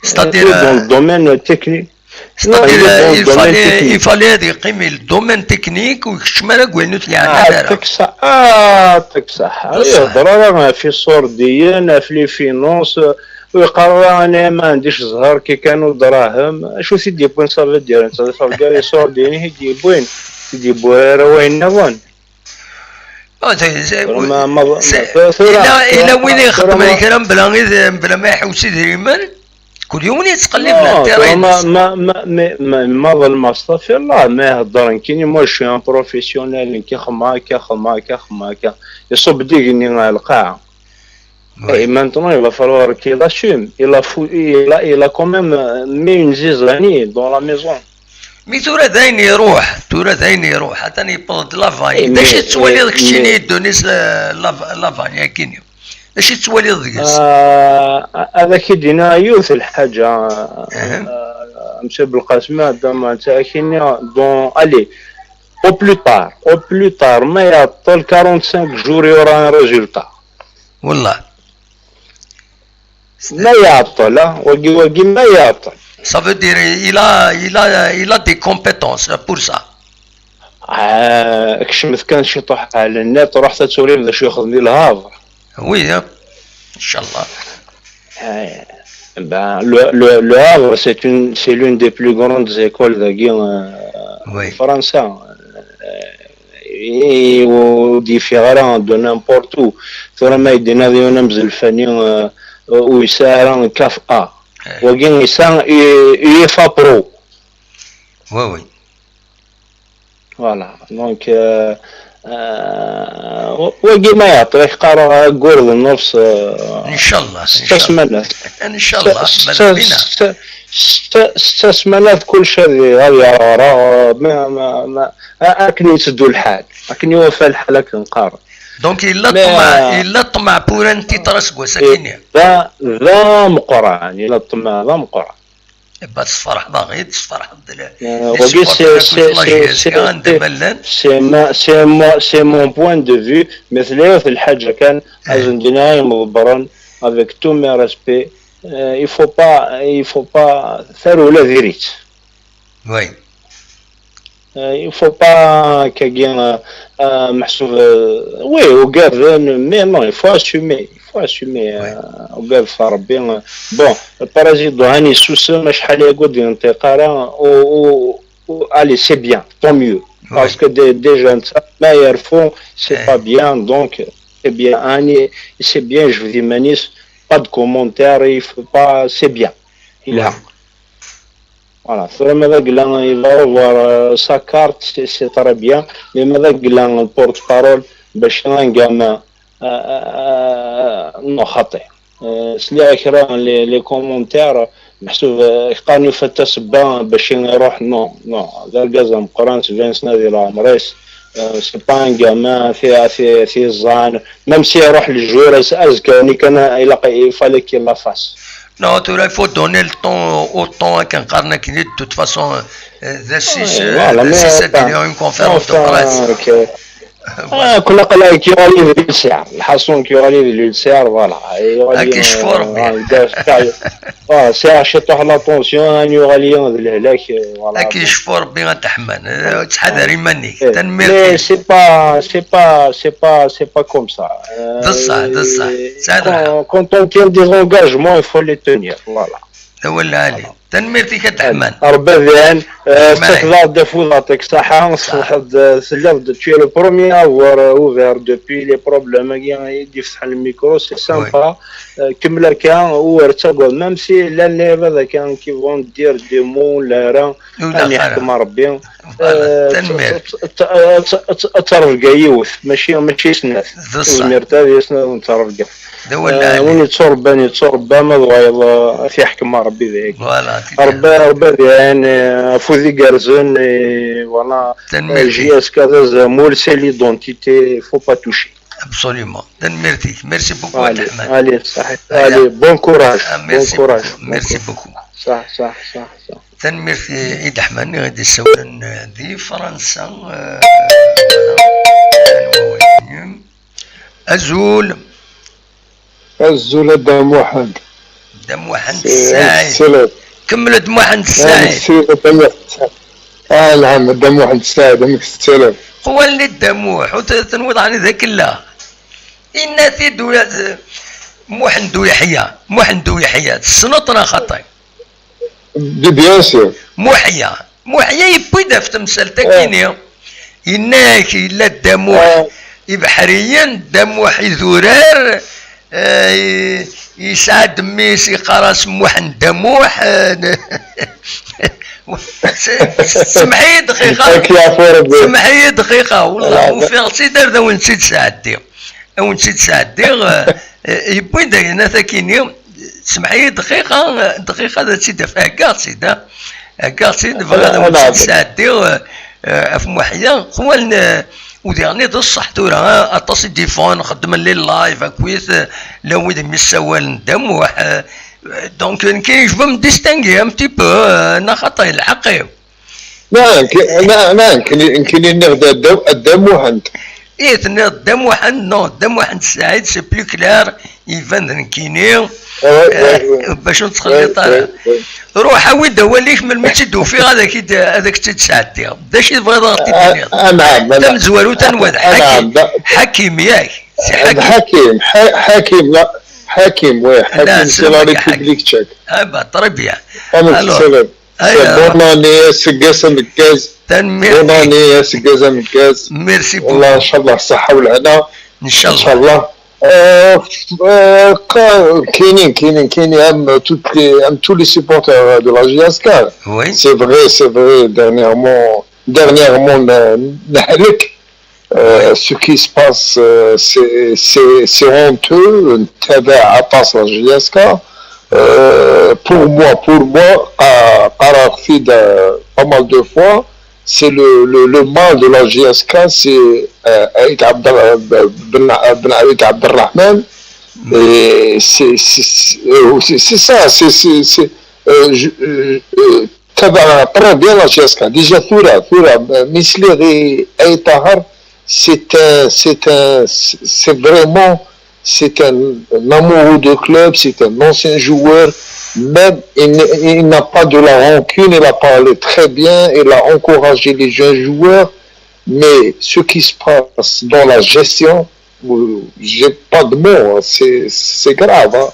C'est-à-dire dans le domaine technique. Il fallait يقيم الدومين تكنيك ويكشمل قولنوت لي عندنا تكسح يهضر في السورديين في لي فينونس ويقرر انا ما عنديش زهر كي كانوا دراهم شو سيدي بوين صافي دير انت صافي لي السورديين يدي بوين راه وين نظن إلا وين يخدم الكلام بلا ما يحوس يدير كل يوم يتقلب الانترنت ما ظل مصطفى الله ما يهضر كيني مو شي ان بروفيسيونيل كي خما يصب ديقني القاعه اي مانتون il va falloir qu'il assume il a quand même mis une zizanie dans la maison مي تورا داين يروح حتى يبرد لافاني باش تولي داك الشيء اللي يدونيس لافاني كينيو باش تولي ضيقس هذاك يدينا يوث الحاجه مسيو بالقاسمه دام تاكيني دون الي او بلو طار ما يعطل 45 جور يورا ان ريزولتا والله ما يعطل وقي ما يعطل. Ça veut dire il a des compétences pour ça. كشمت كان شي طح على النت ورحت تسولي بدا شي ياخذ لي الهافر. Oui, ان شاء الله. Ben le Havre c'est l'une des plus grandes écoles de guerre français. Et différents de n'importe où. ثم يدينا ديالنا مزلفانين ويسارن كاف وكين يسان يفا برو. Oui. Voilà. Donc وكي ما يعطيك قرار قرض النفس ان شاء الله ان شاء الله 6 سمانات كل شيء هذه راه ما اكني تدو الحال اكني وفى الحال كنقارن دونك الا طمع بور انت ترسق ساكنين ذا مقران الا طمع ذا مقران بس فرح ضاغي تفرح c'est mon point de vue مثل في الحاجه كان اظن ديناي مبرن avec tous mes respects il faut pas faire ولا vérité oui il faut pas كاين محسوب oui وقال mais non il faut assumer وقال ربي بون البرازيدو هاني سوسه شحال يقول ديال الانتقال allez c'est bien tant mieux parce que des jeunes ما يعرفون c'est pas bien donc c'est bien هاني c'est bien je vous dis Manis pas de commentaires il faut pas c'est bien il a voilà ماذا قلنا il va avoir sa carte c'est très bien mais ماذا قلنا البورت باش نلقى نو خطي سلي كرا لي كومونتير محسوب قاني فتا سبا باش يروح نو ذا القزم قران 20 سنه ديال عمريس سي با ان غامان في الزان ميم سي يروح للجوار ازكاني كان يلاقي فالك لا فاس Non, il faut donner le temps au temps qu'un carnet de toute façon, c'est une conférence de presse. كنا قلنا كيغالي في السعر الحصون كيغالي في السعر فوالا كي شفور بي ساعه شطح لا طونسيون يغالي الهلاك فوالا كي شفور بي غتحمل تحذري مني تنمير سي با كوم سا بصح كونت اون تيان دي زونغاجمون il faut les tenir voilà ولا علي تنميرتي كتحمل ربي بيان استخدام دفوز يعطيك الصحة سلف tu es le premier à avoir ouvert depuis les problèmes qui يفتح الميكرو سي سامبا كمل كان وارتقل ميم سي لان هذا كان كي فون دير دي مو لا راه راني يحكم ربي ترفقا يوث ماشي سناف المرتاح يسناف ترفقا وين يتصرب ما بغا في يحكم ربي ذاك ربي يعني فوزي كارزون فوالا جي اس كذا زمول سي ليدونتيتي فو با توشي ابسوليومون ميرسي بوكو علي صحيح علي بون كوراج ميرسي بوكو صح تنميرتي عيد حماني غادي يسولن دي فرنسا أزول دم واحد الساعد كملوا دم واحد الساعد نعم دم واحد الساعد امك السلام هو اللي الدموح وتنوض عن ذاك الله إن ثيدو محندو يحيى السنطنا خطي بيان سور محيا يبدا في تمثال تاكينيا إناك إلا الدموح بحريا دموح يزورار يسعد ميسي قراص موحن دموح سمحي دقيقة والله وفي غسي دار ذا ونسيت ساعدي يبوي داينا ثاكيني سمحي دقيقة ذا تسيد في هكا سيد بغا ونسيت ساعدي في محيا خوال وديرني ذا الصح تورا اتصل ديفون خدم لي لايف كويس لو ويد مسوال ندموح دونك كاين جو me distinguer un petit peu انا خطا الحقيقة نعم كاين نغدا الدموح انت تني الدموح نو الدموح سعيد سي بلو كلار يفان كيني باش نتخلي طالع روح عاود هو اللي يكمل ما تشدو في هذاك تتسعدي داش يبغي ضغطي نعم تم زوالو تنواد حكيم ياك سي حكيم سي لا ريبوبليك تشيك طربيا بون اني سكازا مكاز بون اني سكازا مكاز ميرسي بوكو والله ان شاء الله الصحة والهنا ان شاء الله كاينين tous les supporters de la JSK. Oui. C'est vrai dernièrement نحلك ce qui se passe c'est honteux نتابع عطاس la JSK. Pour moi قرار فيد pas mal de fois c'est le mal de la JSK, c'est Aït Ben Aït Abdelrahman. Et c'est ça, تبع très bien la JSK. Déjà Thura Misleri Aït Tahar, c'est vraiment un amoureux de club, c'est un ancien joueur. Même il n'a pas de la rancune, il a parlé très bien, il a encouragé les jeunes joueurs, mais ce qui se passe dans la gestion, j'ai pas de mots, c'est grave, hein.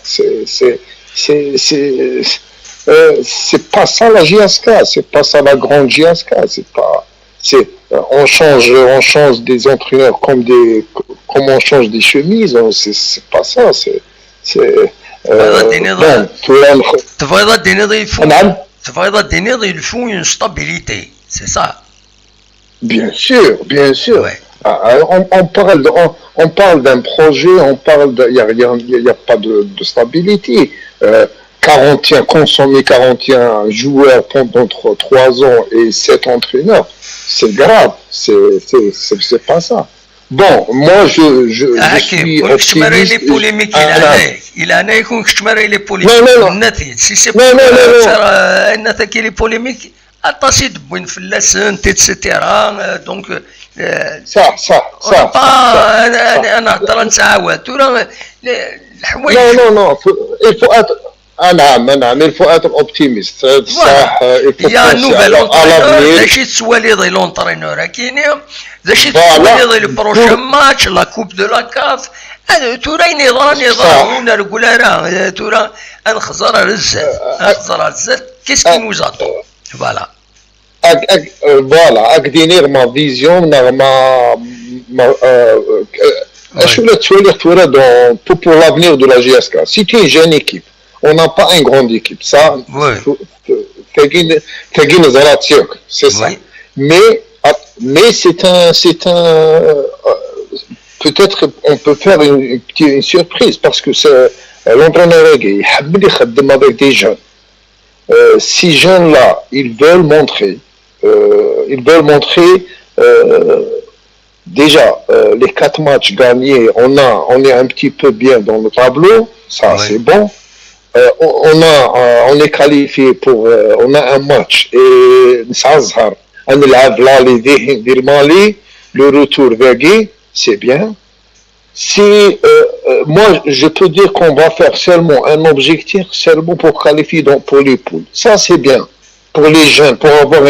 C'est pas ça la JSK, c'est pas ça la grande JSK, on change des entraîneurs comme on change des chemises, c'est pas ça, تبغي الدنيا يلفون une stabilité, c'est ça. Bien sûr. Ouais. On parle d'un projet, il n'y a pas de stabilité. 41 consommer 41 joueurs pendant 3 ans et 7 entraîneurs, c'est grave, c'est pas ça. Bon, moi je suis optimiste. Les polémiques, il a يكون كتماري لي بوليميك. النتيجة سي سي النتيجة لي بوليميك أتصيد بوين فلاسن تيتسيتيرا دونك صح أنا هضر نتعاود ترى الحوايج. Non, il faut être نعم il faut être optimiste. صح il faut penser à l'avenir. داشي تسوالي ضي لونطرينور كاينين داشي تسوالي لي بروشان ماتش لا كوب دو لا كاف ترى نظام نقول راه ترى نخزر الزاد كيس كي نوز اتون فوالا فوالا اكدينير ما فيزيون شو لا تسوالي تورا pour l'avenir de la GSK. C'est une jeune équipe. On n'a pas une grande équipe, ça, c'est ça. Mais c'est un peut-être on peut faire une surprise parce que l'entraîneur il travaille avec des jeunes. Ces jeunes-là, ils veulent montrer déjà les 4 matchs gagnés, on est un petit peu bien dans le tableau, ça c'est bon. On est qualifié pour on a un match et نسعزهر نلعب là les Mali le retour Vegui, c'est bien. Si moi je peux dire qu'on va faire seulement un objectif seulement pour qualifier pour les poules, ça c'est bien pour les jeunes, pour avoir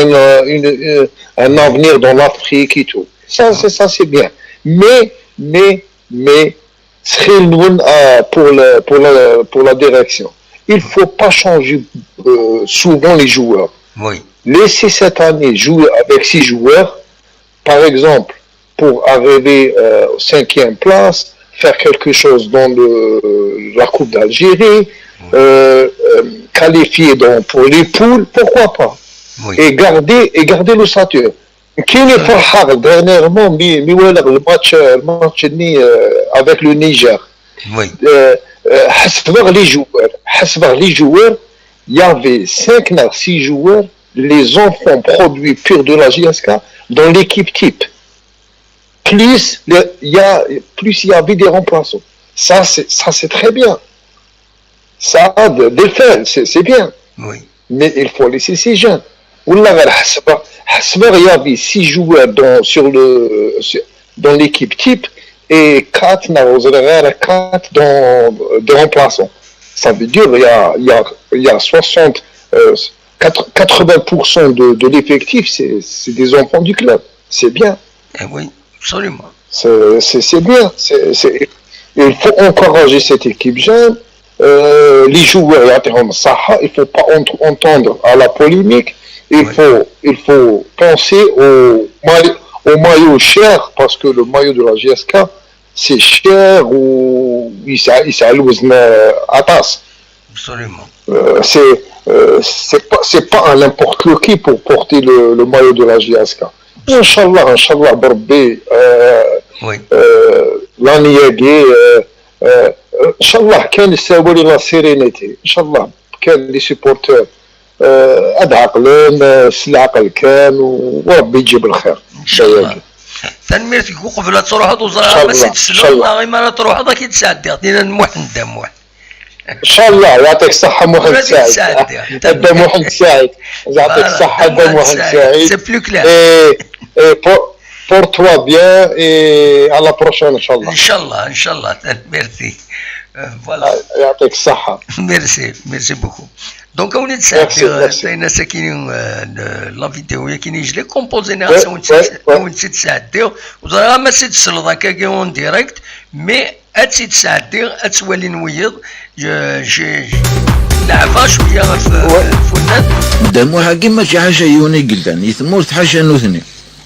un avenir dans l'Afrique et tout, ça c'est bien, mais pour la direction, il ne faut pas changer souvent les joueurs. Oui. Laisser cette année jouer avec 6 joueurs, par exemple, pour arriver aux 5e place, faire quelque chose dans la Coupe d'Algérie, qualifier pour les poules, pourquoi pas. Oui. Et garder le statut. Qui est fort dernièrement, le match avec le Niger. Oui. Les joueurs, il y avait 5 à 6 joueurs, les enfants produits purs de la GSK dans l'équipe type. Plus il y avait des remplaçants. Ça c'est très bien. Ça des faits, c'est bien. Oui. Mais il faut laisser ces jeunes. Il y avait 6 joueurs dans l'équipe type et 4 de remplaçants. Ça veut dire il y a 80% de l'effectif, c'est des enfants du club. C'est bien. Oui, absolument. C'est bien. Il faut encourager cette équipe jeune. Les joueurs, il ne faut pas entendre à la polémique. Il faut penser au maillot cher, parce que le maillot de la GSK, c'est cher ou il s'allouse à tasse. Absolument. C'est pas à n'importe qui pour porter le maillot de la GSK. Inch'Allah, Barbi, l'année Inch'Allah, كان يساوي la sérénité. Inch'Allah, كان les supporters عقلهم العقل كان وربي يجيب الخير ان شاء الله. تنميرتك قبل تروح دوزرا ما سيتسلم ما تروح هذاك يتسعد دينا محمد ان شاء الله يعطيك الصحه محمد سعيد. هذا محمد سعيد يعطيك الصحه هذا محمد سعيد. سي بلو كلير. Porte-toi bien et à la prochaine, Inch'Allah. Inch'Allah, merci. Voilà. يعطيك الصحة. Merci beaucoup. Donc on est ساعدين ساكنين لا فيديو كاين لي كومبوزينا ساعون تساعدوا وزرا ما تسلط هكا اون ديريكت مي تساعدي تولي نويض لعبه شويه في فنان دامو حاكي ماشي حاجه يوني قلدان يثمور حاجه نوثني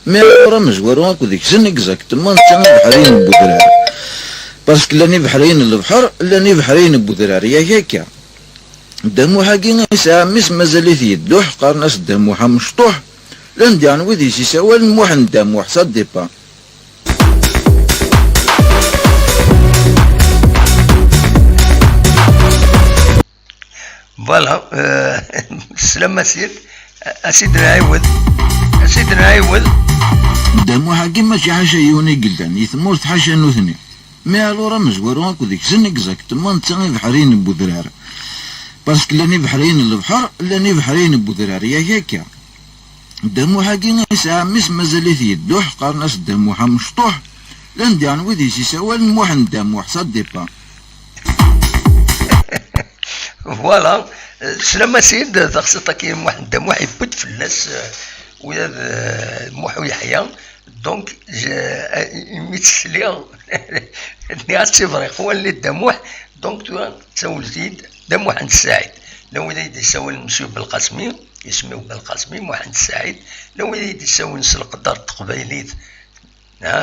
مي راه مزوار وديك سن اكزاكتومون تاع بحرين بودرار باسكو لاني بحرين البحر لاني بحرين بودرار يا هكا دامو حاكي يسا مس مازال يدوح قارناس دامو مشطوح لان ديان وذي سيساوال موحن دامو حصاد ديبا فوالا السلام اسيد اسيد نعاود دموحة كيما شي حاجة يوني قلدان يثمورت حاجة نوثني مي الورا مزورو هاكو ديك سن اكزاكتومون نتا بحرين بودرار باسكو لاني بحرين البحر لاني بحرين بودرار يا هكا دموحة كي ساعة مس مازالت يدوح قارناس دموحة مشطوح لندي عن وذي سيساوال موح ندموح صا ديبا فوالا سلام سيد تقصد كي موح ندموح يبد في الناس ويا موح يحيى دونك ميتسلي نياتي فريق هو اللي دموح دونك تسول زيد دموح عند السعيد لو يريد يسوي المسيو بالقاسمي يسميو بالقاسمي موح عند السعيد لو يريد يسوي نسل القدر التقبايليت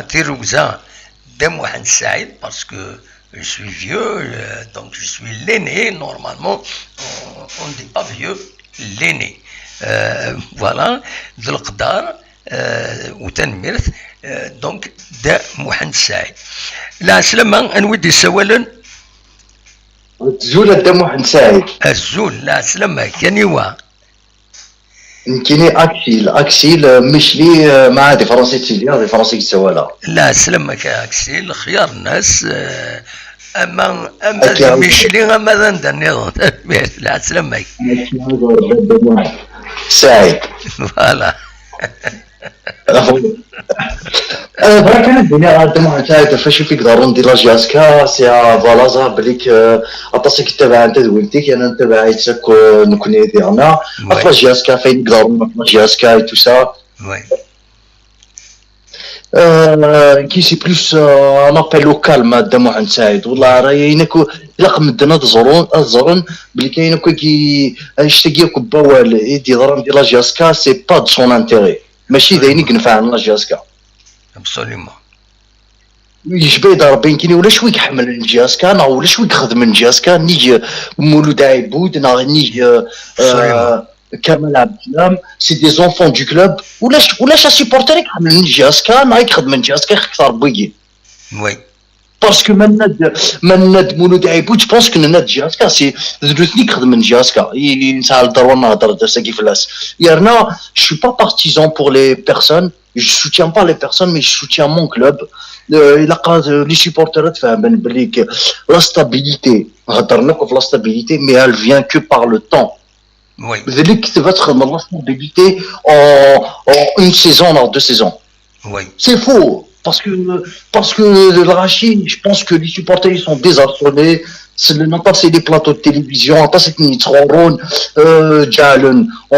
تيروزا دموح عند السعيد باسكو je suis vieux, donc je suis l'aîné, normalement, on ne dit pas vieux, l'aîné. Voilà, ذو القدار وتنميرث دونك دا محمد سعيد. لا سلامة نودي السوالن الزول دا محمد سعيد الزول لا سلامة كانيوا كيني اكسيل مش لي مع دي فرنسي تسيليا دي فرنسي السوالا لا سلامة كاكسيل خيار الناس اما مش لي اما ندني لا سلامة سعيد فوالا برا كانت الدنيا دموع نتاعي فاش يقدروا ندير لاجياسكا سي فوالا زعما بليك اطاسيك تبع انت دوينتيك انا نتبع يتسك نكوني ديالنا لاجياسكا فين يقدروا لاجياسكا اي تو سا كي سي بلوس ان ابل لوكال ما دموع نتاعي والله راهي نكو الا مدنا تزورون بلي كاين كي اشتاقي كباوال يدي ضرب ديال لاجياسكا سي با دو سون انتيري ماشي دايني كنفع لاجياسكا ابسوليومون يشبه ضربين كيني ولا شوي يحمل الجياسكا نا ولا شوي يخدم الجياسكا نيجي مولود عبود نا نيجي كمال عبد السلام سي دي زونفون دو كلوب ولا سيبورتر يحمل الجياسكا نا يخدم الجياسكا يختار بويي وي باسكو من مولود عبود جو بونس كو ناد جياسكا سي ذروتني يخدم من جياسكا نسال الدروه نهضر درسا كيف لاس يرنا جو با بارتيزون بور لي بيرسون je soutiens pas les personnes mais je soutiens mon club les supporters فاهمين بلي la stabilité هضرنا في la stabilité mais elle vient que par le temps ذلك تبغى تخدم la stabilité en une saison ou deux saisons c'est faux parce que le Rachid je pense que les supporters ils sont désarçonnés non pas c'est des plateaux de télévision, pas c'est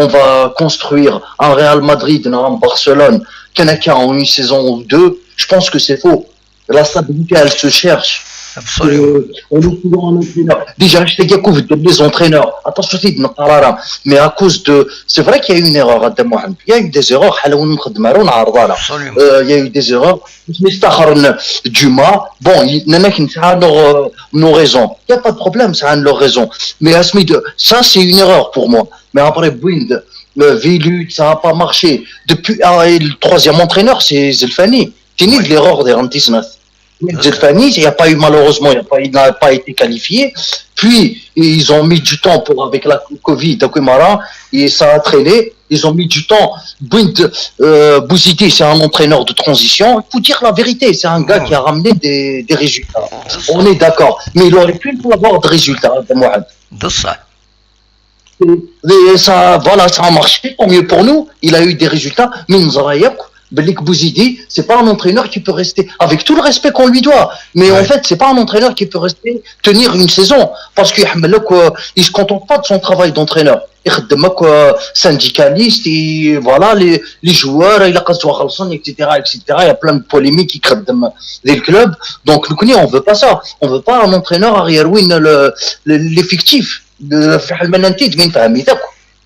on va construire un Real Madrid, un Barcelone, Kanaka en une saison ou deux, je pense que c'est faux. La stabilité, elle se cherche. Absolument. On est toujours un entraîneur. Déjà, je t'ai dit les entraîneurs. Attention, mais à cause de... C'est vrai qu'il y a eu une erreur à Mohamed. Il y a eu des erreurs. Il y a eu des erreurs. Dumas, bon, il y a nos raisons. Il n'y a pas de problème, ça a leurs raisons. Mais ça, c'est une erreur pour moi. Mais après, Wind, Vilut, ça n'a pas marché. Depuis le troisième entraîneur, c'est Zelfani. C'est ni de l'erreur des Rantisnas. Zelfani, il n'a pas eu malheureusement, il n'a pas été qualifié. Puis ils ont mis du temps avec la Covid, et ça a traîné. Ils ont mis du temps. Bouzidi, c'est un entraîneur de transition. Il faut dire la vérité, c'est un gars qui a ramené des résultats. On est d'accord, mais il aurait pu avoir des résultats. Et ça, voilà, ça a marché. Tant mieux pour nous. Il a eu des résultats. Mais Belik Bouzidi, c'est pas un entraîneur qui peut rester, avec tout le respect qu'on lui doit, mais en fait, c'est pas un entraîneur qui peut rester, tenir une saison, parce qu'il se contente pas de son travail d'entraîneur. Il est syndicaliste, et voilà, les joueurs, il a etc., etc., il y a plein de polémiques qui créent des clubs, donc nous connaissons, on veut pas ça, on veut pas un entraîneur arrière win l'effectif,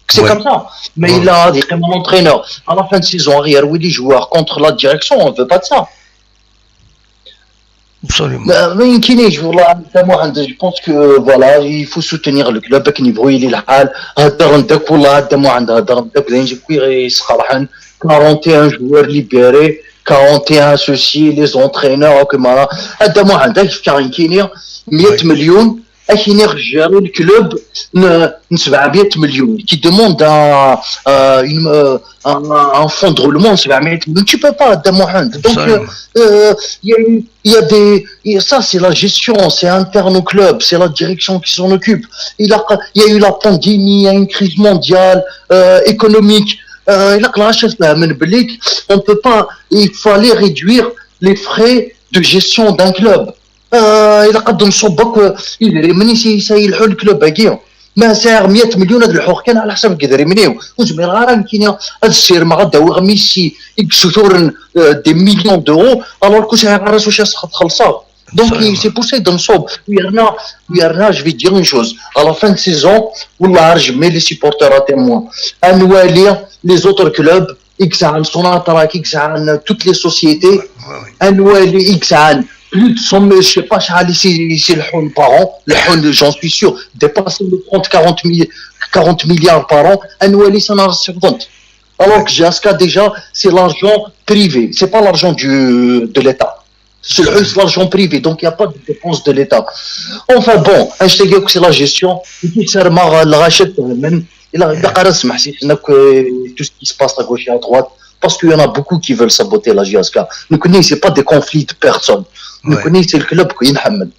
c'est comme ça. Mais il a dit mon entraîneur à la fin de saison arrière où les joueurs contre la direction, on ne veut pas de ça. Absolument. Je pense que voilà, il faut soutenir le club avec niveau il est là. 41 joueurs libérés, 41 associés, les entraîneurs, 100 millions. أكين يرجعوا الكلوب 700 مليون qui demande un fonds de roulement 700 millions. Tu peux pas, Mohamed. Donc, il y a des. Ça, c'est la gestion, c'est interne au club, c'est la direction qui s'en occupe. Il y a eu la pandémie, il y a une crise mondiale, économique. On peut pas. Il fallait réduire les frais de gestion d'un club. إلا قدم صوبك يمني سيلحوا الكلوب هكيا ما سعر 100 مليون هاد الحقوق كان على حسب كذا يمنيو وزمير غير كاين هاد السير ما غدا غميسي يكسوتور دي مليون دورو الوغ كو سعر راسو شي تخلصها دونك سي بور سي دنصوب ويرنا جو في دير اون شوز على فان سيزون والله رجمي لي سيبورتور تيموان انوالي لي زوتر كلوب اكس عن سوناتراك اكس عن توت لي سوسيتي انوالي اكس عن plus de 100 000, je sais pas, c'est le Houn par an, le Houn, j'en suis sûr, dépasser les 40 milliards par an, annuellement, ça n'a rien compte. Alors que Jaska, déjà, c'est l'argent privé, c'est pas l'argent de l'État. C'est l'argent privé, donc il n'y a pas de dépenses de l'État. Enfin bon, je te dis que c'est la gestion, il sert à le rachet, il a tout ce qui se passe à gauche et à droite, parce qu'il y en a beaucoup qui veulent saboter la GSK. Nous connaissons pas des conflits de personnes. Nous connaissons le club qui est Mohamed.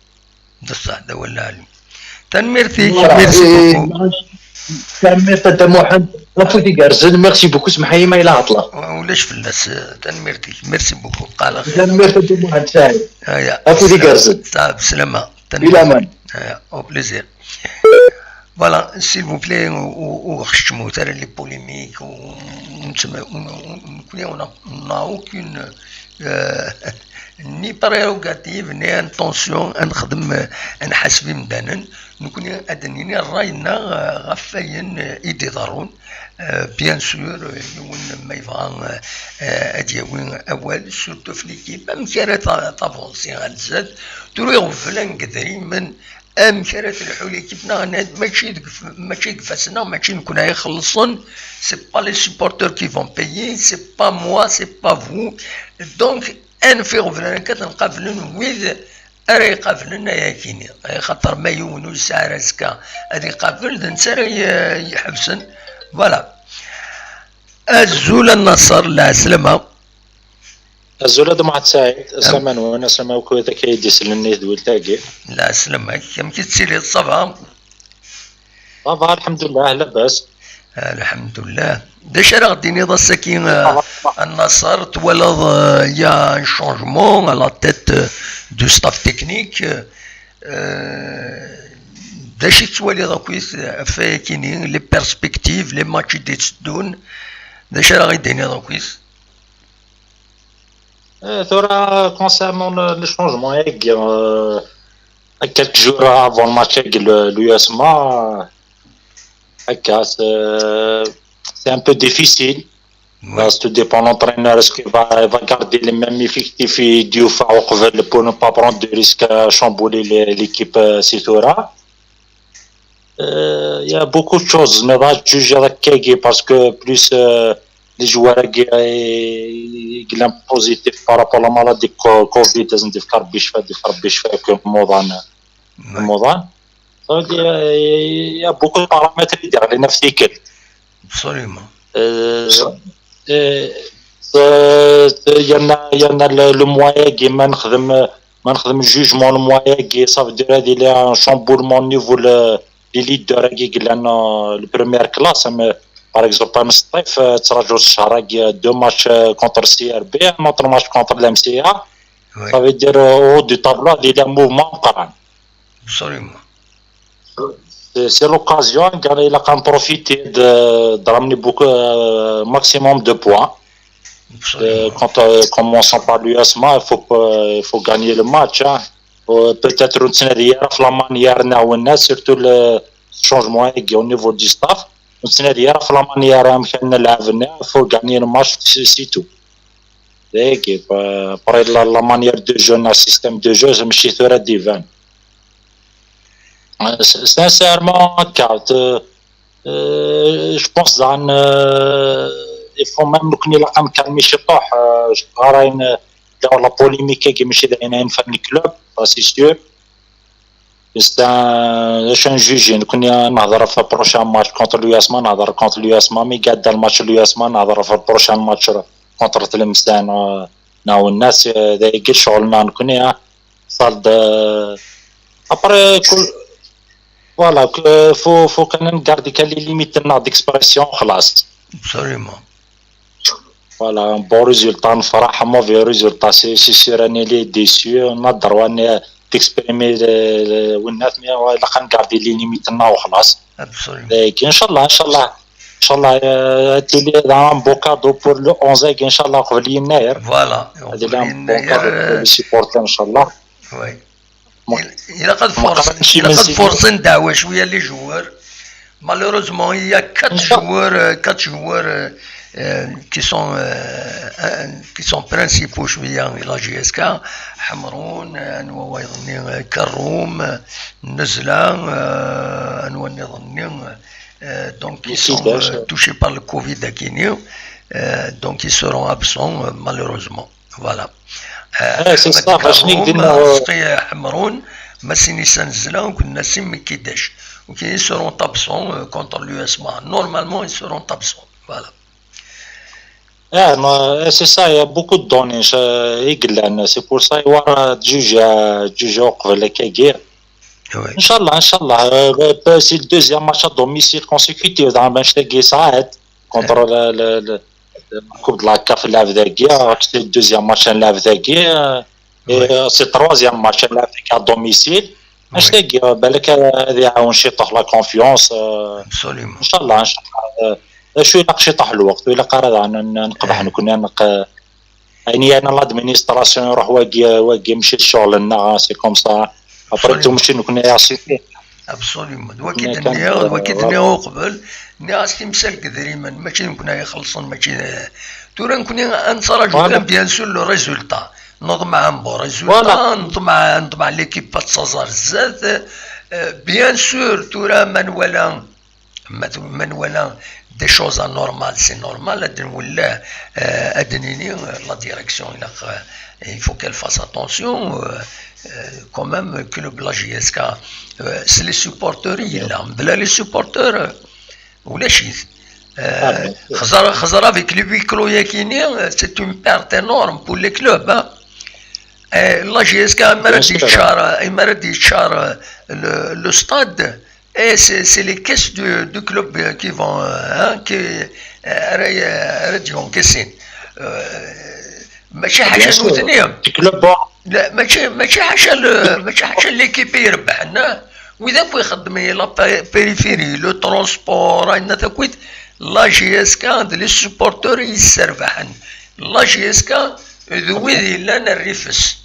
بصح هذا هو العالم. تنميرتي ميرسي بوكو. تنميرتي محمد لافوتي كارزن ميرسي بوكو سمحي ما إلا عطلة. ولاش في الناس تنميرتي ميرسي بوكو قال خير. تنميرتي محمد سعيد. لافوتي كارزن. صافي بسلامة. إلى أمان. أو بليزير. Voilà, s'il vous plaît, on les polémiques, on n'a aucune ni prérogative ni intention أن نخدم نحاسب مدانا نكون أدنيني راينا غفاين إيدي ضرون بيان سور يون ما يبغى أديوين أول سورتو في ليكيب أمكانة تافونسي غالزاد تروي غفلان كذري من أمكانات الحولي كيفنا ماشي كفاسنا ماشي نكون يخلصون سي با لي سيبورتور كي فون بايي سي با موا سي با فو دونك انفيغ فلان كتنقابلن ويد راه يقابلنا يا كيني خاطر ما يونو الساعه راسكا هادي قابل نسا يحبسن فوالا الزول النصر لا سلامه الزولاد مع سعيد سلمان وانا سلمان وكذا كيدي سلني دول تاقي لا سلامك كم كتسيري الصبا صبا الحمد لله لاباس الحمد لله داش راه غديني ضا الساكين النصر تولد يا شونجمون على تيت دو ستاف تكنيك داش توالي ضا كويس فاكيني لي بيرسبكتيف لي ماتشي دي تسدون داش راه غيديني ضا كويس concernant le changement, quelques jours avant le match avec l'USMA, c'est un peu difficile. Ça dépend de l'entraîneur, est-ce qu'il va garder les mêmes effectifs pour ne pas prendre de risques à chambouler l'équipe Sitora. Il y a beaucoup de choses, mais là, je juge parce que plus les joueurs qui sont positifs par rapport à la maladie Covid, ils ont des farbichfs comme Modan. Il y a beaucoup de paramètres qui sont neftiques. Absolument. Il y en a le moyen qui منخدم jugement le moyen qui ça veut dire qu'il y a un chamboulement au niveau de l'élite de la première classe. Par exemple, en Stef, Tsarajos Charag, 2 matchs contre le CRB, un autre match contre l'MCA. Ça veut dire au haut du tableau, il y a un mouvement. Absolument. C'est l'occasion, il a qu'à profiter de ramener beaucoup, maximum de points. Quand on commence par l'USMA, il faut gagner le match. Hein. Peut-être une scénario, la manière, surtout le changement au niveau du staff. السنة في لا مانيير مكان لعبنا فو غاني الماتش سي تو داك بري لا مانيير دو جو سيستيم دو جو ماشي ثورة ديفان سانسيرمون كارت جو بونس زعما يفو ميم لو كان يلقى مكان ماشي طوح راين لا بوليميك كي ماشي دايرين فان كلوب سي سيور شان جوجي كنا نهضر في بروشان ماتش كونتر اليواسما نهضر كونتر اليواسما مي قاعد الماتش اليواسما نهضر في بروشان ماتش كونتر تلمسان ناو الناس ذاك شغلنا نكون صاد ابري كل فوالا فو كان نغاردي كان لي ليميت تاع ديكسبرسيون خلاص absolument فوالا بون ريزولتا نفرح موفي ريزولتا سي سير اني لي ديسيو نضر واني تكسبريمي والناس مي الا كنغاردي لي ليميت تاعنا وخلاص لكن ان شاء الله تولي دام بو كادو بور لو 11 ان شاء الله قبل يناير فوالا هذا دام بو كادو سيبورت ان شاء الله وي إلا قد فرصة ندعوة شوية لي جوار malheureusement il y a 4 joueurs qui sont principaux شوية إلى GSK حمرون أنو يظني كروم نزلة أنو يظني donc ils sont touchés par le Covid à Guinée donc ils seront absents malheureusement voilà c'est ça باش نقدر حمرون ما سينيسا نزلة وكنا ما كيداش ils seront absents contre l'USMA normalement ils seront absents voilà c'est ça, il y a beaucoup de données. C'est pour ça qu'il y a juge قبل كاكير. Inch'Allah. C'est le deuxième match à domicile consécutif dans le match de Guessaad contre la Coupe de la CAF à l'Avdaguia. C'est le deuxième match à l'Avdaguia. Et c'est le troisième match à l'Avdaguia à domicile. match de Guessaad, بالك هذا يعاون شي طح la confiance. Inch'Allah. شو يلقى شي طاح الوقت ولا قرر نقبح نكون يعني انا لادمينستراسيون يروح واقي يمشي لشغلنا سي كوم سا ابري تمشي نكون ياسيتي ابسوليومون وكيدني قبل الناس تمثل دائما ماشي نكون يخلصون ماشي تورا نكون انصر بيان سور لو ريزولتا نضم مع بو ريزولتا نضم مع ليكيب تسازر الزاد بيان سور تورا من ولا des choses anormales, c'est normal. La direction, il faut qu'elle fasse attention. Quand même, que le JSK, c'est les supporters, les supporters, ou les chiffres. Avec les huis clos, c'est une perte énorme pour les clubs. La JSK, il m'a dit le stade. Et c'est les caisses du club qui vont ينقسم ماشي حاجه نوثنيهم لا ماشي حاجه ليكيب يربح لنا واذا بغى يخدم لا بيريفيري لو ترونسبور عندنا تكويت لا جي اس كا لي سوبورتور يسربحن لا جي اس كا ذوي لنا الريفس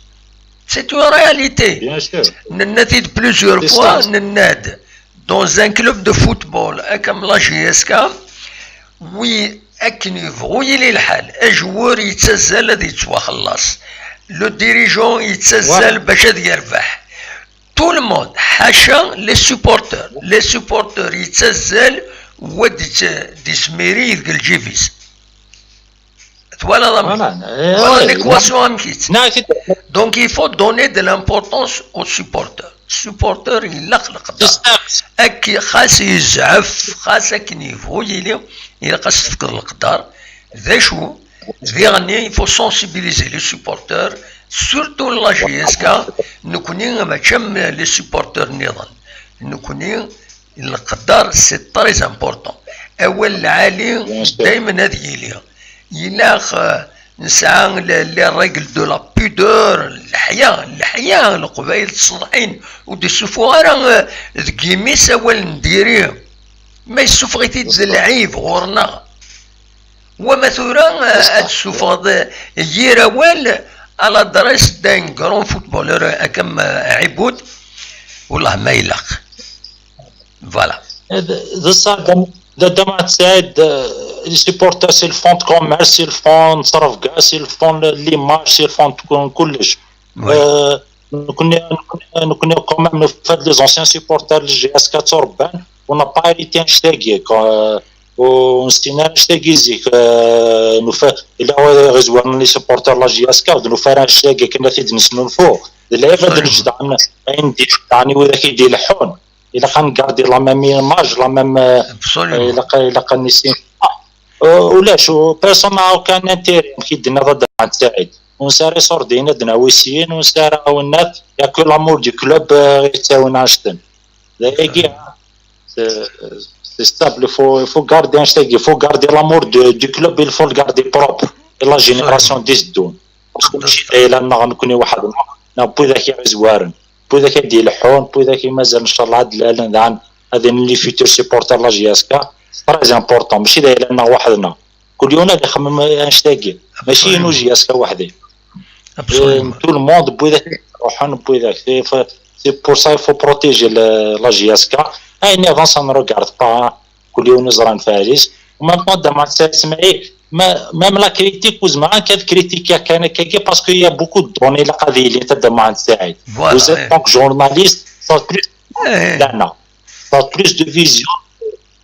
سي تو رياليتي ننادي بلوزيور فوا نناد dans un club de football comme la GSK وي أكن يبغوا يلي الحال الجوار يتسزل هذا يتسوى خلاص لو ديريجون يتسزل باش هذا يربح تو الموند حاشا لي سوبورتور يتسزل ودي ديسميري الجيفيس voilà l'équation donc il faut donner de l'importance aux supporters supporter يلقلق اكي خاص يزعف خاص كنيفو يلقى تفقد القدر ذا شو غني il faut sensibiliser les supporters surtout la GSK نكوني ما كم les supporters نظام نكوني القدر سي تري امبورطون اول العالي دائما هذه ليها يلاخ نسعى لي ريغل دو لا بودور الحياة القبائل الصالحين ودي السفوة راه ذكيمي سوال نديريه ما السفغيتي تزلعيف غورنا ومثلا هاد السفغ يراوال على درس دان كرون فوتبولر كم عبود والله ما يلق فوالا دابا تساعد لي سيبورتور سي الفون دو كوميرس سي الفون تصرف كاع سي الفون ليماج سي الفون تكون كلش نكون كومام فهاد لي زونسيان سيبورتور جي اس 4 توربان ونا با ريتي نشتاقي ونستينا نشتاقي زيك نوفا الا هو غزوان لي سيبورتور لا جي اس 4 نوفا نشتاقي كنا تيد نسنو الفوق اللعيبه هذوك الجدعان عندي يعني وذا كيدير الحون الا كنقاردي لا ميم ايماج لا ميم الا كنسين ولا شو بيرسون ما كان انتيري كيدنا ضد عند سعيد ونساري صوردين دنا ويسين ونساري ونات ياكل لامور دي كلوب يتساوينا عشتن ذاكي c'est stable, il faut garder un stade, il faut garder l'amour du club, il faut le garder propre. Et la génération ديزدون. ماشي إلا نكوني واحد نبو ذاك زوارن، بو ذاك يدي الحون، بو ذاك مازال إن شاء الله هاد الآن هذين اللي فيتور سيبورتر لا جي اس كا تري امبورطون ماشي إلا وحدنا. كل يوم هذا يخمم انشتاقي ماشي نو جي اس كا وحدي. تو الموند بو ذاك روحان بو ذاك سي بور سا يفو بروتيجي لا جي اس كا. هاي افونس ان روغارد با كل يوم نزران فارس وما نقدر مع السمعي même la critique وزعما كتكريتيكي كان كاكي باسكو يا بوكو دوني لا قضيه اللي تبدا مع الساعد وزاد دونك جورناليست صار بلوس لا صار بلوس دو فيزيون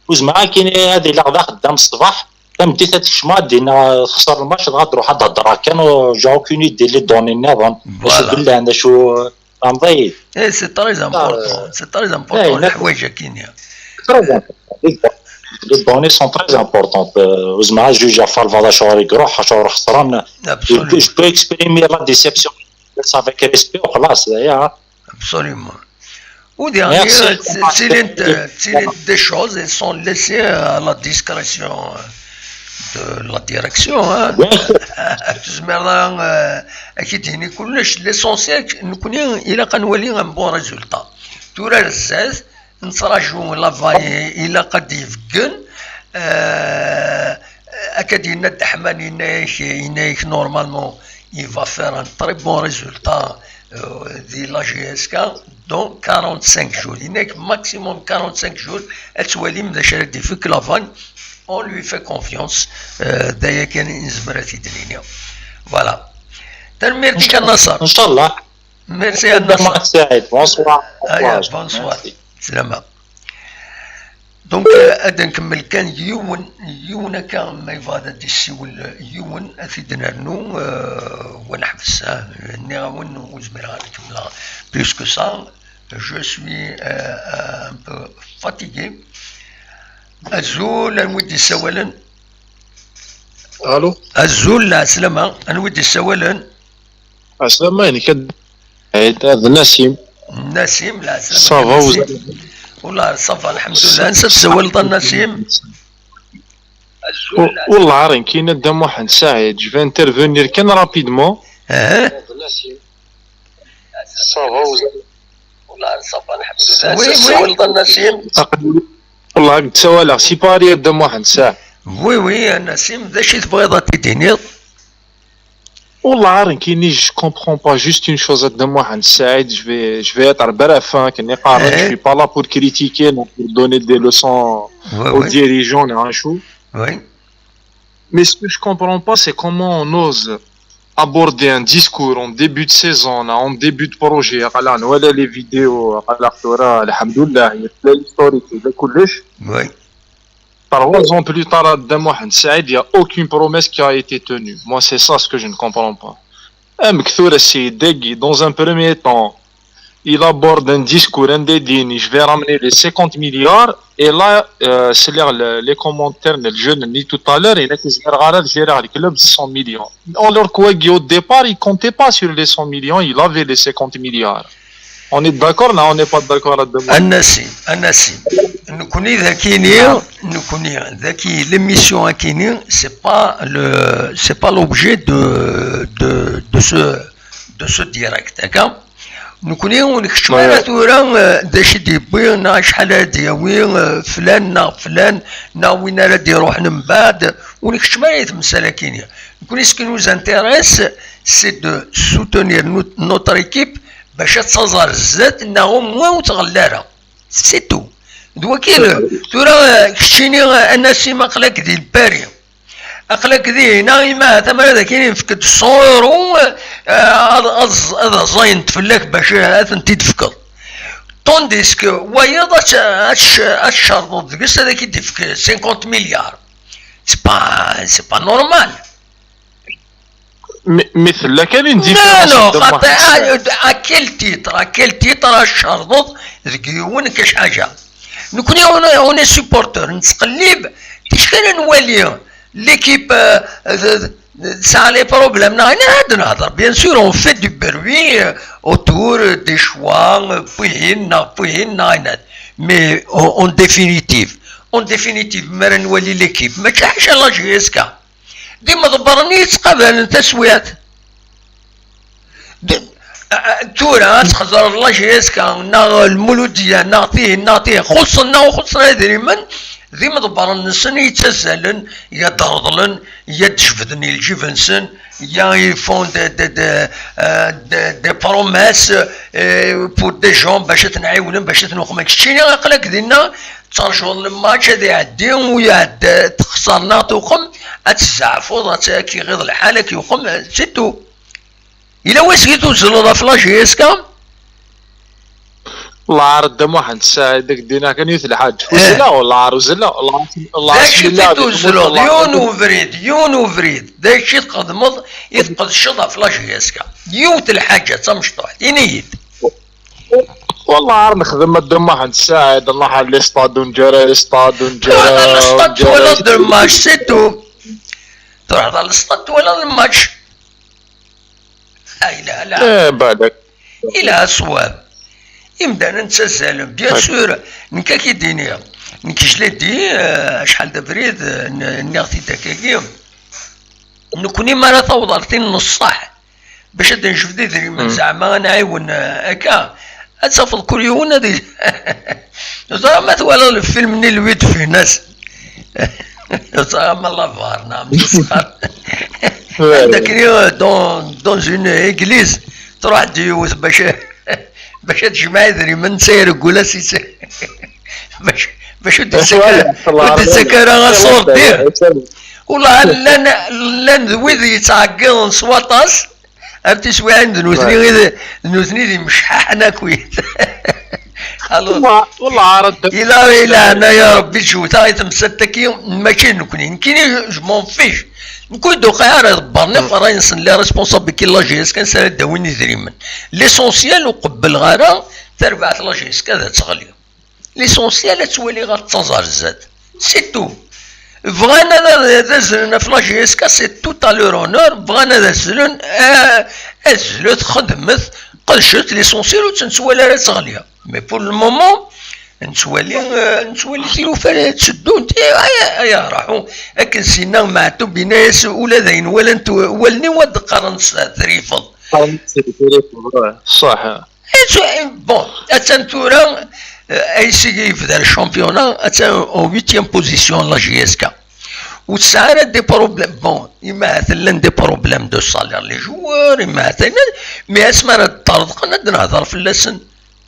وزعما كاين هذه اللي غدا خدام الصباح تمدي تتشما دينا خسر الماتش غادرو حد الدرا كانوا جاو كوني دير لي دوني النظام باش بالله عندنا شو غنضيع سي تري امبورطون سي تري امبورطون الحوايج كاينين Les données sont très importantes. Ousma, juge à Falvada Chorigro, Hachor Khsran. Je peux exprimer la déception avec respect au classe, d'ailleurs. Absolument. Ou derrière, c'est des choses, elles sont laissées à la discrétion de la direction. L'essentiel, nous connaissons, il a un bon résultat. Tout le reste, نتراجعوا لافاي الى قد يفكن اكاد يناد حماني ينايك نورمالمون يفا فير ان تري بون ريزولتا دي لا جي اس كا دون 45 جور ينايك ماكسيموم 45 جور اتوالي من شرا دي فيك لافان اون لوي في كونفيونس دايا كان نزمرات الدنيا فوالا تنميرتك النصر ان شاء الله ميرسي النصر سعيد بونسوار بونسوار سلامة. دونك هذا نكمل كان يون كان ما يفاضل دي السيول يون افيدنا نو ونحبسها نيغاون وزميرها نكملها بلوس كو سا جو سوي ان بو فاتيغي الزول نودي السوالن الو الزول لا سلامة نودي السوالن سلامة يعني كد هذا نسيم نسيم لا صافا والله صافا الحمد لله نسى تسولط النسيم والله عارين كاين قدام واحد ساعد جو انترفونير كان رابيدمون نسيم صافا والله صافا الحمد لله نسى تسولط النسيم والله قلت سوالها سيباري قدام واحد ساعه وي نسيم ذا شي تبغي تديني والله عارين كايني جو كومبخون با جوست اون شوز قدام واحد سعيد جو في اتر برافان كاني قارن جو في با لا بور كريتيكي بور دوني دي لوسون aux dirigeants نشوف وي mais ce que je comprends pas c'est comment on ose aborder un discours en début de saison en début de projet قال ولا لي فيديو قال ترى الحمد لله هي الهيستوريك كلش وي 3 ans plus tard, il n'y a aucune promesse qui a été tenue. Moi, c'est ça ce que je ne comprends pas. Dans un premier temps, il aborde un discours indédigne, je vais ramener les 50 milliards, et là, c'est les commentaires, le jeune dit tout à l'heure, il a dit que gérer le club 100 millions. Alors qu'au départ, il ne comptait pas sur les 100 millions, il avait les 50 milliards. On est d'accord là, on n'est pas d'accord là-dedans. النسيم نكوني ذكيين نكوني ذكي l'émission أكيني c'est pas l'objet de ce direct d'accord نكوني ونكشمنا ثورا داش ديبينا شحال هادي وين فلان ناوينا لا يروح من بعد ونكشمنا يتمسالا كينيا نكوني ce qui nous intéresse c'est de soutenir notre équipe باش تصزر الزات انهم ما وتغلارها سي تو دوكيل ترى كشيني الناس ما قلاك ديال الباري اقلاك ذي هنا ما ثمن هذا كاين فكد 100 يورو هذا زاين تفلاك باش انت تفكر طونديسك ويا الشرط ديك هذا كيدفك 50 مليار سي با نورمال مثل لا كاين ديفيرونس خاطر اكيل تيتر الشرط ذكيون كاش حاجه نكون اوني سوبورتور نتقلب كيفاش نولي ليكيب ça les problèmes نهضر bien sûr on fait du bruit autour des choix mais en définitive ما نولي ليكيب ما كاينش لا جيسكا ديما ضبرني تقبل تسويات تورا تخزر الله جيسكا نا المولودية نعطيه خصنا يدري من ديما ضبرن السن يتسالن يضرضلن يتجفدن الجفنسن يفون دي بروماس بور دي جون باش تنعاونن باش تنوخم كشتيني قالك دينا ترجعوا الماتش هذا يعدي ويعد تخسرنا توخم اتزعفوا كي غير الحاله كيوخم سيتو إلا واسكيتو تزلو فلاش يسكا الله عرض دم واحد الساعة داك دينا كان يوث الحاج وزلا ولا عروزلا الله تزلو يون وفريد داك الشيء تقدمض يتقد الشطا فلاش يسكا يوث الحاجة تمشطوح ينيد والله عار نخدم الدم واحد الساعة الله على الاستاد ونجرى الاستاد الاستاد ولا الماتش سيتو تروح على الاستاد ولا الماتش لا بعدك الى صواب يبدا نتسلم بيان سور نكا كي دينيا نكيش لدي شحال دبريد نغتي داكاكي نكوني مرة توضرتي نص صح باش نشوف ديري من زعما نعاون هكا اتصفل كل يوم هذه زعما ما توالى الفيلم ني الويد في ناس زعما الله فارنا عندك دون اون ايغليز تروح ديوث باش تجمع ذري من سير قولا سي باش تسكر غصور دير والله لان ذوي يتعقل سواطاس عرفتي شويه عند نوثني ذي مشححنا كويت والله عرض الى انا يا ربي شو تاعي تمسكتك ماشي نكوني جمون فيش نكون دوقا ربرني راهي نسن لي ريسبونسابل كي لاجيس كان سال داويني دريمن ليسونسيال وقبل غارة تربعت لاجيس كذا تغلي ليسونسيال تولي غير تنزار الزاد سي تو بغانا دازلنا في لاجيسكا سي تو تالور اونور بغانا دازلن ازلت خدمت قلشت ليسونسيال وتنسوالها راه تغليها مي بور المومون نتولي تيلوفان تشدو انت يا راحو لكن سينا معتو بناس ولا ذاين ولا انت ولني ود قرن تريفض صح بون اتنتورا اي سي في الشامبيونا اتن او 8 بوزيسيون لا جي اس كا وتسعر دي بروبليم بون اما مثلا دي بروبليم دو سالير لي جوار اما مثلا مي اسمر الطرد قد نهضر في اللسن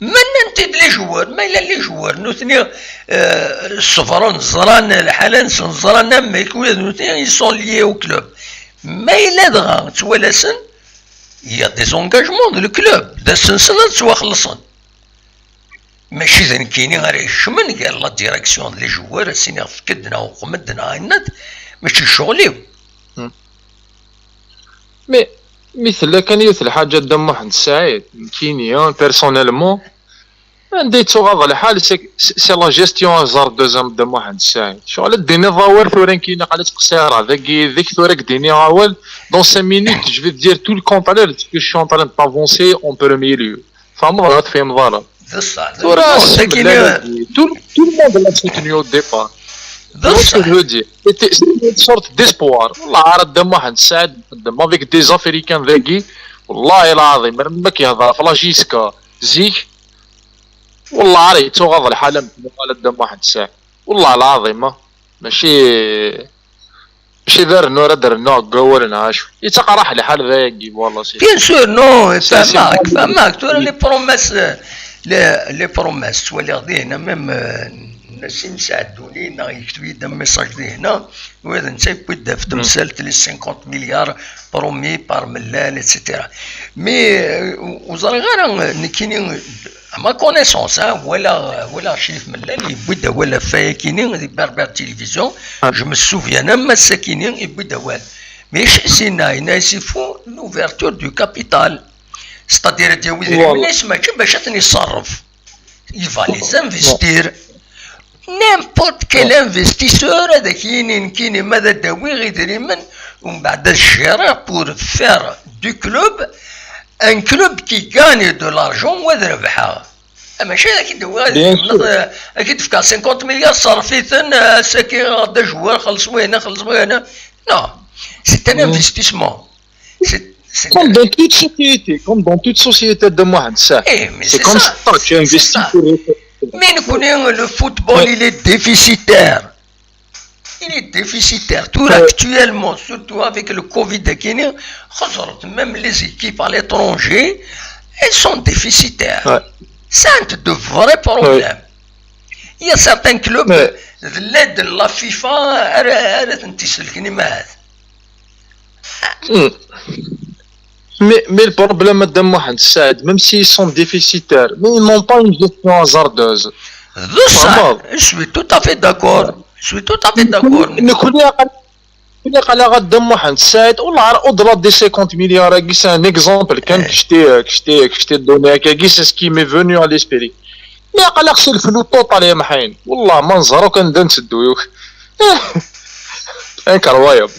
من انت لي جوار ما الا لي جوار نوثني الصفران زران الحالة زران ما يكون نوثني يسون ليي او كلوب ما الا دغا توالسن يا دي زونجاجمون دو الكلوب دا سنسنة توا خلصن ماشي ذا كاينين غير يشمن قال لا ديريكسيون لي جوار سيني فكدنا وقمدنا عينات ماشي شغلي مي مثل كان يوث الحاجة دم واحد الساعات كينيا بيرسونيلمون عندي تغاض الحال سي لا جيستيون زار دوزام دم واحد الساعات شغل ديني ضاور ثورا كاينه قالت قصيره ذيك ثورا ديني عاول دون 5 minutes جو في دير تو الكونترير جو شي اون طران دافونسي اون بروميي ليو فمرات في مضارب ثورا تو الموند لا سوتيني او ديبار C'est une sorte d'espoir. والله عرض دم واحد الساعة قدام افيك دي زافريكان ذاكي والله العظيم ما كيهضر في لاجيسكا زيك والله عاري تغض الحالة قال دم واحد الساعة والله العظيم ماشي دار نور دار نوع قول نعاش يتقى راح لحال ذاكي والله سي بيان سور نو فهمك تورا لي بروميس تولي غدينا ميم الناس يساعدوني يكتبوا لي ميساج هنا وهذا انت بدا في تمثلت لي 50 مليار برومي بار ملال اتسيتيرا مي وزرا غير كاينين ما كونيسونس ولا شريف ملال يبدا ولا فايا كاينين دي بربر تيليفزيون جو مو سوفيان ما ساكنين يبدا وال Mais il faut l'ouverture du capital. C'est-à-dire il va les investir. N'importe quel investisseur pour faire du club un club qui gagne de l'argent ماشي اكيد فكا 50 مليار صرفيتن ساكي غدا جوار خلصوا هنا خلصوا هنا نو سي ان انفستيسمون comme dans toute société de moi ça c'est comme ça tu investis mais nous connaissons le football il est déficitaire tout actuellement surtout avec le Covid même les équipes à l'étranger elles sont déficitaires c'est de vrais problèmes. Il y a certains clubs, l'aide de la FIFA, mais le problème de Mohamed Saad, même s'ils sont déficitaires, mais ils n'ont pas une gestion hasardeuse. Je suis tout à fait d'accord. Mohamed Saad, au-delà des 50 milliards, c'est un exemple que je t'ai donné, c'est ce qui m'est venu à l'esprit. Mais il y a le flou total, ya محين. والله ما نزهروا كنبدا نسدو. incroyable.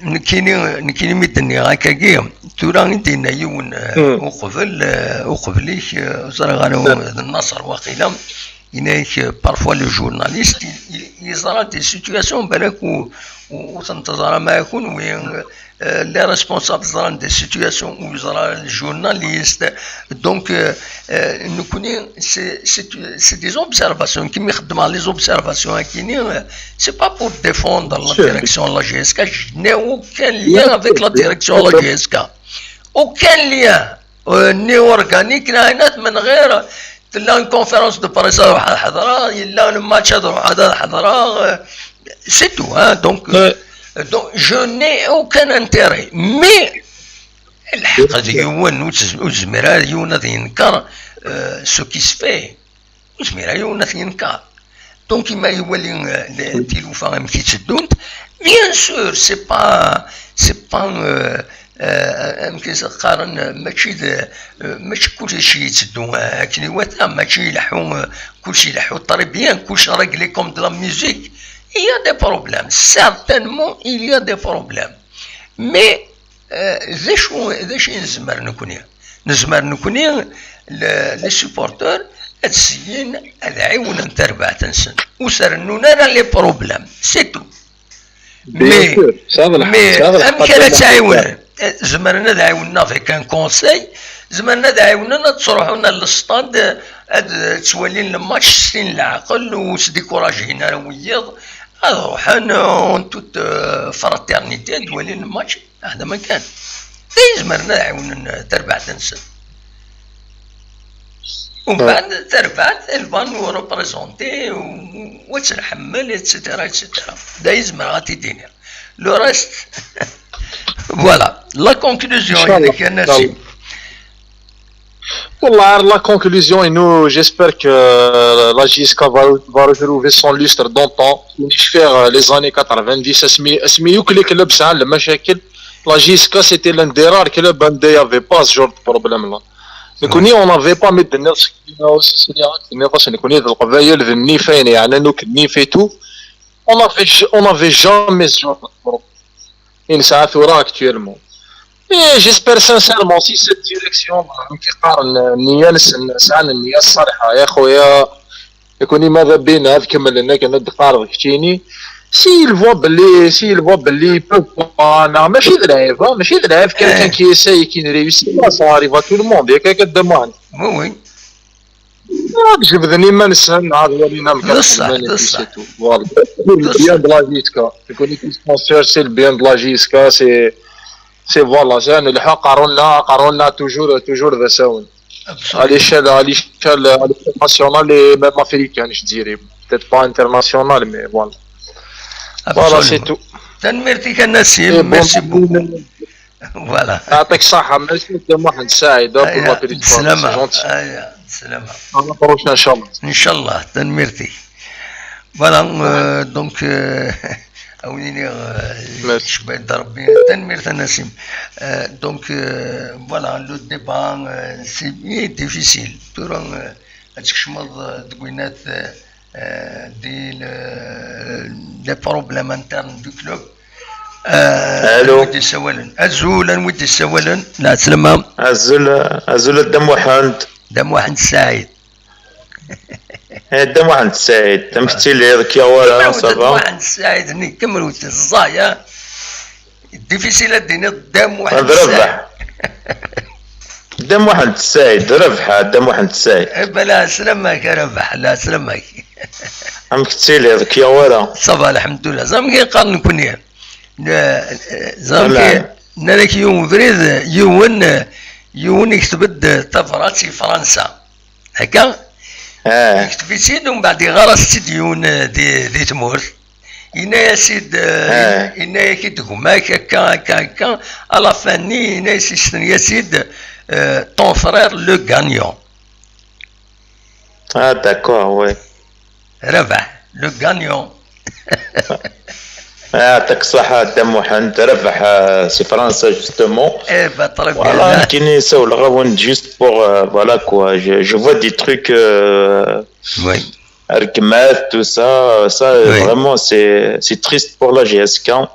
نكيني مدني هكاكي تورا دينا يون وقبليك زرغانو النصر وقيلا هناك بارفوا لو جورناليست يزرع دي سيتوياسيون بالك وتنتظر ما يكون وين les responsables dans des situations où les journalistes donc nous connaissons c'est des observations qui me demandent les observations c'est pas pour défendre la direction de la GSK je n'ai aucun lien avec la direction de la GSK aucun lien ni organique من غير تلا une conférence de presse حضرة إلا le match هذا حضرة c'est tout hein donc je n'ai aucun intérêt mais الحق هذا يون وزمير هذا يون هذا ينكر ce qui se fait وزمير هذا يون هذا ينكر donc ما يولي التلوفة كي تشدون bien sûr c'est pas يمكن قارن ماشي كلشي يتسدو هاكني واتا ماشي يلحو كلشي يلحو طري بيان كلشي راجلي كوم دو لا ميوزيك il y a des problèmes certainement il y a des problèmes mais ذاش نزمر نكوني لي سوبورتور هادسيين هذا عيون تربع تنسن وسرنونا راه لي بروبليم سي تو مي امكن تعاون زمرنا دعاونا في كان كونساي زمرنا دعاونا تروحونا للسطاد تولين الماتش سين العقل وتديكوراجينا وياض روحنا اون توت فراترنيتي تولين الماتش هذا ما كان زمرنا دعاونا تربع تنسن ومن بعد تربعت البان وريبريزونتي وتنحمل اتسيتيرا اتسيتيرا دا يزمر غاتي دينير لو ريست Voilà, la conclusion, Voilà, la conclusion, et nous, j'espère que la JSK va retrouver son lustre d'antan. Faire les années 90, la JSK c'était l'un des rares clubs qui n'avait pas ce genre de problème-là. On n'avait pas mis de on n'avait jamais ce genre de problème. Actuellement. Et j'espère sincèrement si cette direction s'il voit باللي ماشي ضعيف quelqu'un qui essaye qui ne réussit pas ça arrive à tout le monde il y a quelqu'un de demande oui je veux dire ما نسهل عاد ولينا voilà le bien de la JSK je connais que sponsor c'est le bien de la JSK c'est voilà جان الحق قارونا toujours ذا à l'échelle nationale et même africaine je dirais peut-être pas internationale mais voilà voilà c'est tout تنمرتك النسيم ميرسي بوكو فوالا يعطيك الصحة ميرسي محمد سعيد سلامة سلامة ان شاء الله ان شاء الله تنمرتي Voilà, donc, donc voilà, le débat c'est difficile. Des problèmes internes du club. الو أزول نودي السوالن لا سلامة ازول الدم واحد دم واحد سعيد الدم واحد سعيد تمشتي لي هذاك يا ولا صافا دم واحد سعيد نكمل الصايا ديفيسيل الدنيا دم واحد سعيد دم واحد سعيد ربح دم واحد سعيد بلا سلامك يا ربح لا سلامك عم كتسي لي هذاك يا ولا صافا الحمد لله زعما قال نكون زعما نالك يوم بريد يون يكتب طفرات في فرنسا هكا يكتب في سيد ومن بعد غرس سيديون دي تمور إنا يا سيد إنا يا كي تقوماك هكا على فاني إنا يا سيد طون فرير لو غانيون داكور وي ربح لو غانيون يعطيك الصحة دم واحد ربح سي فرنسا جوستومون voilà كي نساو الغاون جوست بور فوالا كوا جو فوا دي تروك ركمات تو سا فريمون سي تريست بور لا جي اس كان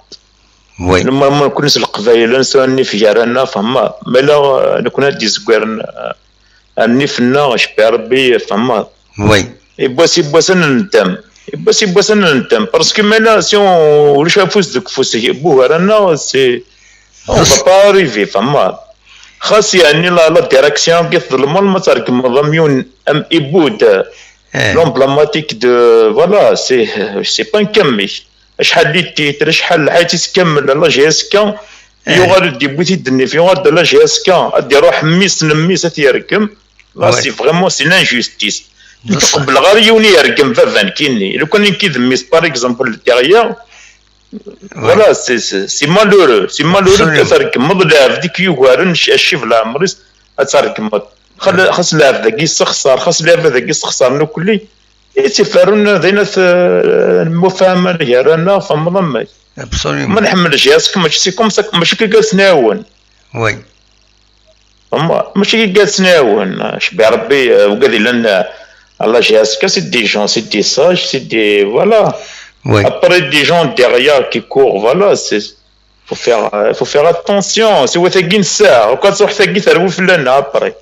ما نكونش القبايل نسواني في جيراننا فما مالا نكون هادي زكوير اني فنا شبي ربي فما وي يبوسن نتام يبوسن نتام باسكو مالا سي اون شافوس دوك فوس بوه رانا سي اون با با اريفي فما خاص يعني لا ديريكسيون كي تظلموا ما تركم ضميون ام ايبود لومبلاماتيك دو فوالا سي با نكمي شحال لي تيتر شحال حياتي تكمل لا جي اس كان يوغال دي بوتي دني في واد لا جي اس كان ادي روح ميس نميس تيركم لا سي فريمون سي لانجوستيس تقبل غير يوني يركم فافان كيني لو كان كي ميس باغ اكزومبل ديغيير فوالا سي مالورو تركم مضلاف ديك يوغارن الشيف العمريس تركم خاص لاعب ذاك يستخسر خاص لاعب ذاك يستخسر نوكلي يتفارون ذينا المفاهمه اللي رانا فمضمي ما نحملش ياسك ماشي كوم ماشي كي جالس ناون وي ماشي كي جالس ناون شبي ربي وقال لنا الله جاسك سي دي جون سي دي ساج سي دي فوالا ابري دي جون ديغيير كي كور فوالا سي faut faire attention سي وثاقين الساعه وكان تروح ثاقي ثروي فلان ابري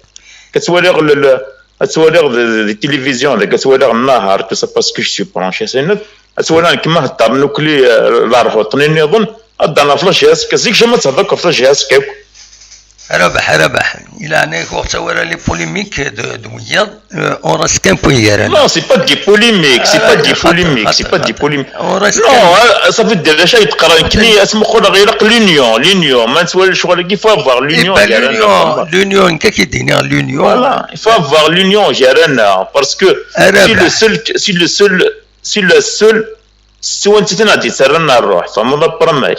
كتولي كتولي التلفزيون اللي كتولي النهار تو سا باسكو جو برونشي سينات كتولي كيما هضر نوكلي لا روح وطني نظن ادانا فلاش جهازك زيك جا ما تهضرك فلاش جهازك ربح الى انك وقت ورا لي بوليميك دو وياض اون راس كان بويير لا سي با دي بوليميك سي با دي بوليميك نو صافي دير شي تقرا كني اسمو خونا غير لونيون ما نسوالش شغل كيف افوار لونيون كي دينا لونيون فوالا il faut avoir l'union جيرانا باسكو سي لو سول سو انت تنادي سرنا الروح فما برماي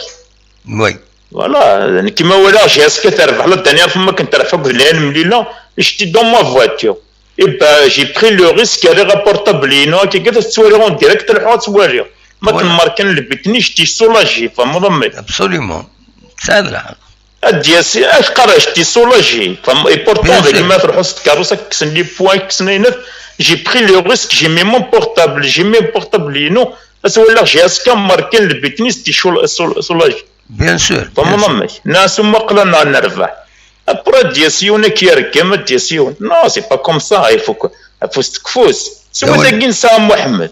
وي فوالا كيما ولا جهازك تربح لا الدنيا فما كنت رافق العلم ليله جيتي دون ما فواتور اي جي بري لو ريسك على رابورتابلينو كي قلت تسوالي اون ديريكت الحوت تسوالي ما تماركن البتني جيتي سولاجي فما ضمي ابسوليومون سعد الحق الدياسي اش قراش سولاجي فما اي بورتون كيما تروحوا كاروسا كسن لي بوين كسنينات جي بري لو ريسك جي مي مون بورتابلينو تسوالي جهازك ماركن البتني ستي سولاجي بيان سور فما ناس ما قلنا نربح ابرا دياسيون كيركم دياسيون نو سي با كوم سا يفوك تكفوس سوا ذاكين سام محمد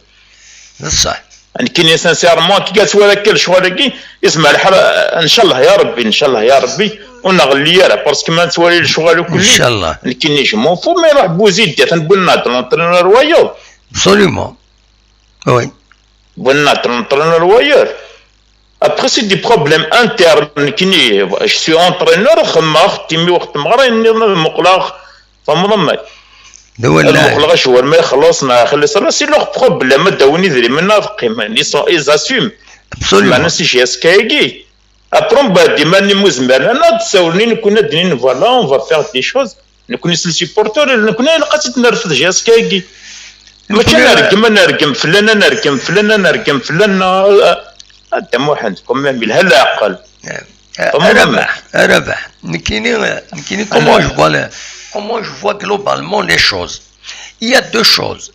صح يعني كاين سانسيرمون كي قالت ولا كل شغل يسمع الحر ان شاء الله يا ربي ونغلي راه باسكو ما نتوالي الشغل كله ان شاء الله كاين نجمو فو ما يروح بوزيد تنبنا ترونترينور وايور ابسوليومون وي بنا ترونترينور وايور. Après, c'est des problèmes internes. Je suis entraîneur, تيمي وقت مغرى مقلق فمضمي المقلق شو ما خلصنا خلص راه سي لوغ بروبليم داوني ذري منا قيمه ils assument معنا سي جي اس كايكي ابرون بعد ما نمزمر انا تساولني نكون دنين فوالا اون فا فير دي شوز نكون سي سيبورتور نكون لقيت نرفض جي اس كايكي ماشي نرقم فلان هذا موحد كم بالهلا عقل ربح نكيني comment je vois globalement les choses. Il y a deux choses.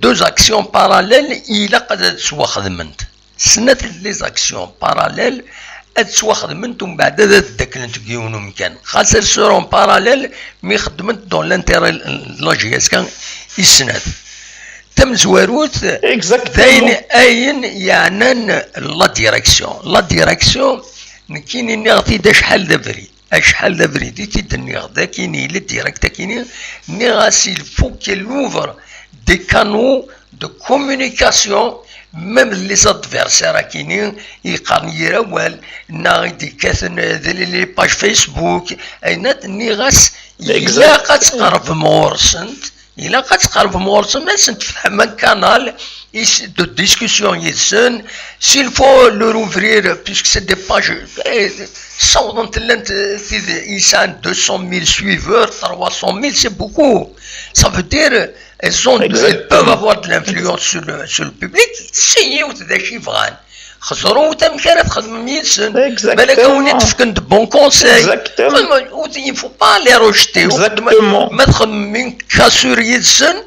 Deux actions parallèles il a قد تسوى خدمت سنة les actions parallèles تسوى خدمت ومن بعد ذاك نتقيونو مكان خاصة سورون باراليل مي خدمت دون لانتيري لوجيس كان يسند تم زواروت داين اين يعني لا ديريكسيون نكيني نغطي دا شحال دافري دي تدني غدا كيني لي ديريكت كيني نيغاسي الفو كي لوفر دي كانو دو كومونيكاسيون même les adversaires كيني يقارن يراوال ناغي كاثن لي باج فيسبوك اينات نيغاس إلا قد تقرب مورسنت سنت تفهم كانال de discussion يسن s'il faut le rouvrir puisque c'est des pages صوت لانت يسان 200 000 suiveurs 300 000 c'est beaucoup ça veut dire elles peuvent avoir de l'influence sur le public سيو ذا شي بغان خسروا تم كانت تخدم يسن بالك وليت تفكن دو بون كونساي il faut pas les rejeter ما تخدم من كاسور يسن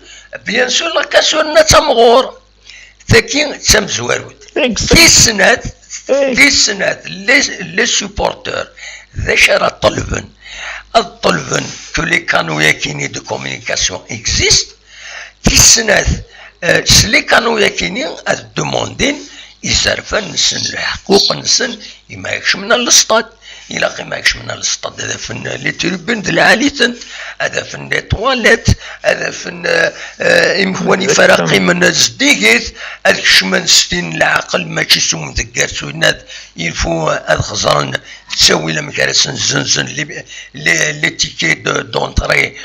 بيان سور لا كاسور نتمغور ثاكين تسم زوارود في السنات لي سوبورتور ذا شرا طلبن كو لي كانوا ياكيني دو كومونيكاسيون اكزيست في السنات سلي كانوا ياكيني دوموندين يسرفن نسن الحقوق نسن ما يكش من الاستاد إلا ما يكش من الاستاد هذا فن لي تريبون ديال العاليتن هذا فن لي تواليت هذا فن إمكواني فرقي من زديقيت هذاك شمن ستين العقل ماشي سوم ذكر سوينات يلفو هذا خزران تساوي لما كارسن زنزن لي تيكي دونطري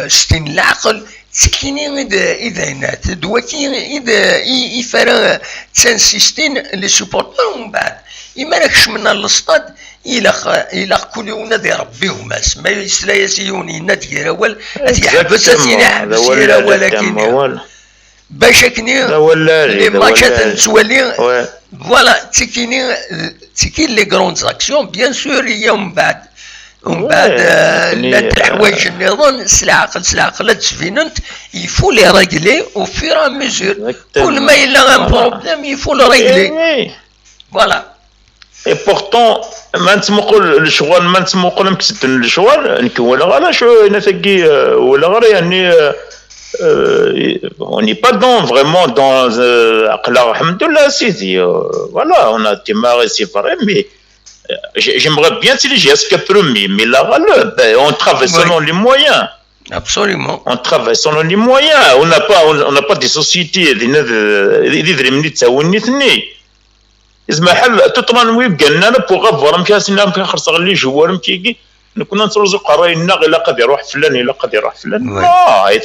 ستين العقل سكيني إذا نات دواكي إذا يفرق تنسيستين لي سوبورتور ومن بعد إما راكش من الاستاد إلا كل يوم نادي ربيهم ما يسلا يسيوني نادي يراول يحبس يحبس يراول ولكن باش كني لي ماتشات نسوالي فوالا تكين لي غروند اكسيون بيان سور هي ومن بعد لا الحوايج النظام سلعقل تسفيننت يفو لي ريغلي او فير ميزور كل ما إلا ان بروبليم يفو لي ريغلي فوالا اي بورتون ما نتمقل الشغل ما نتمقل مكسبن الشغل نكون ولا غير شو نفقي ولا غير يعني on n'est pas vraiment dans عقلا الحمد لله سيدي voilà on a démarré c'est vrai mais j'aimerais bien si les GSK premier mais là on travaille selon les moyens. Absolument. On travaille selon les moyens. On n'a pas des sociétés إذا حل تطمن ويبقى بوغ افوار مكاسنا مكخرص لي جوار مكيكي كنا نترزق راينا غير قد يروح فلان الا قد يروح فلان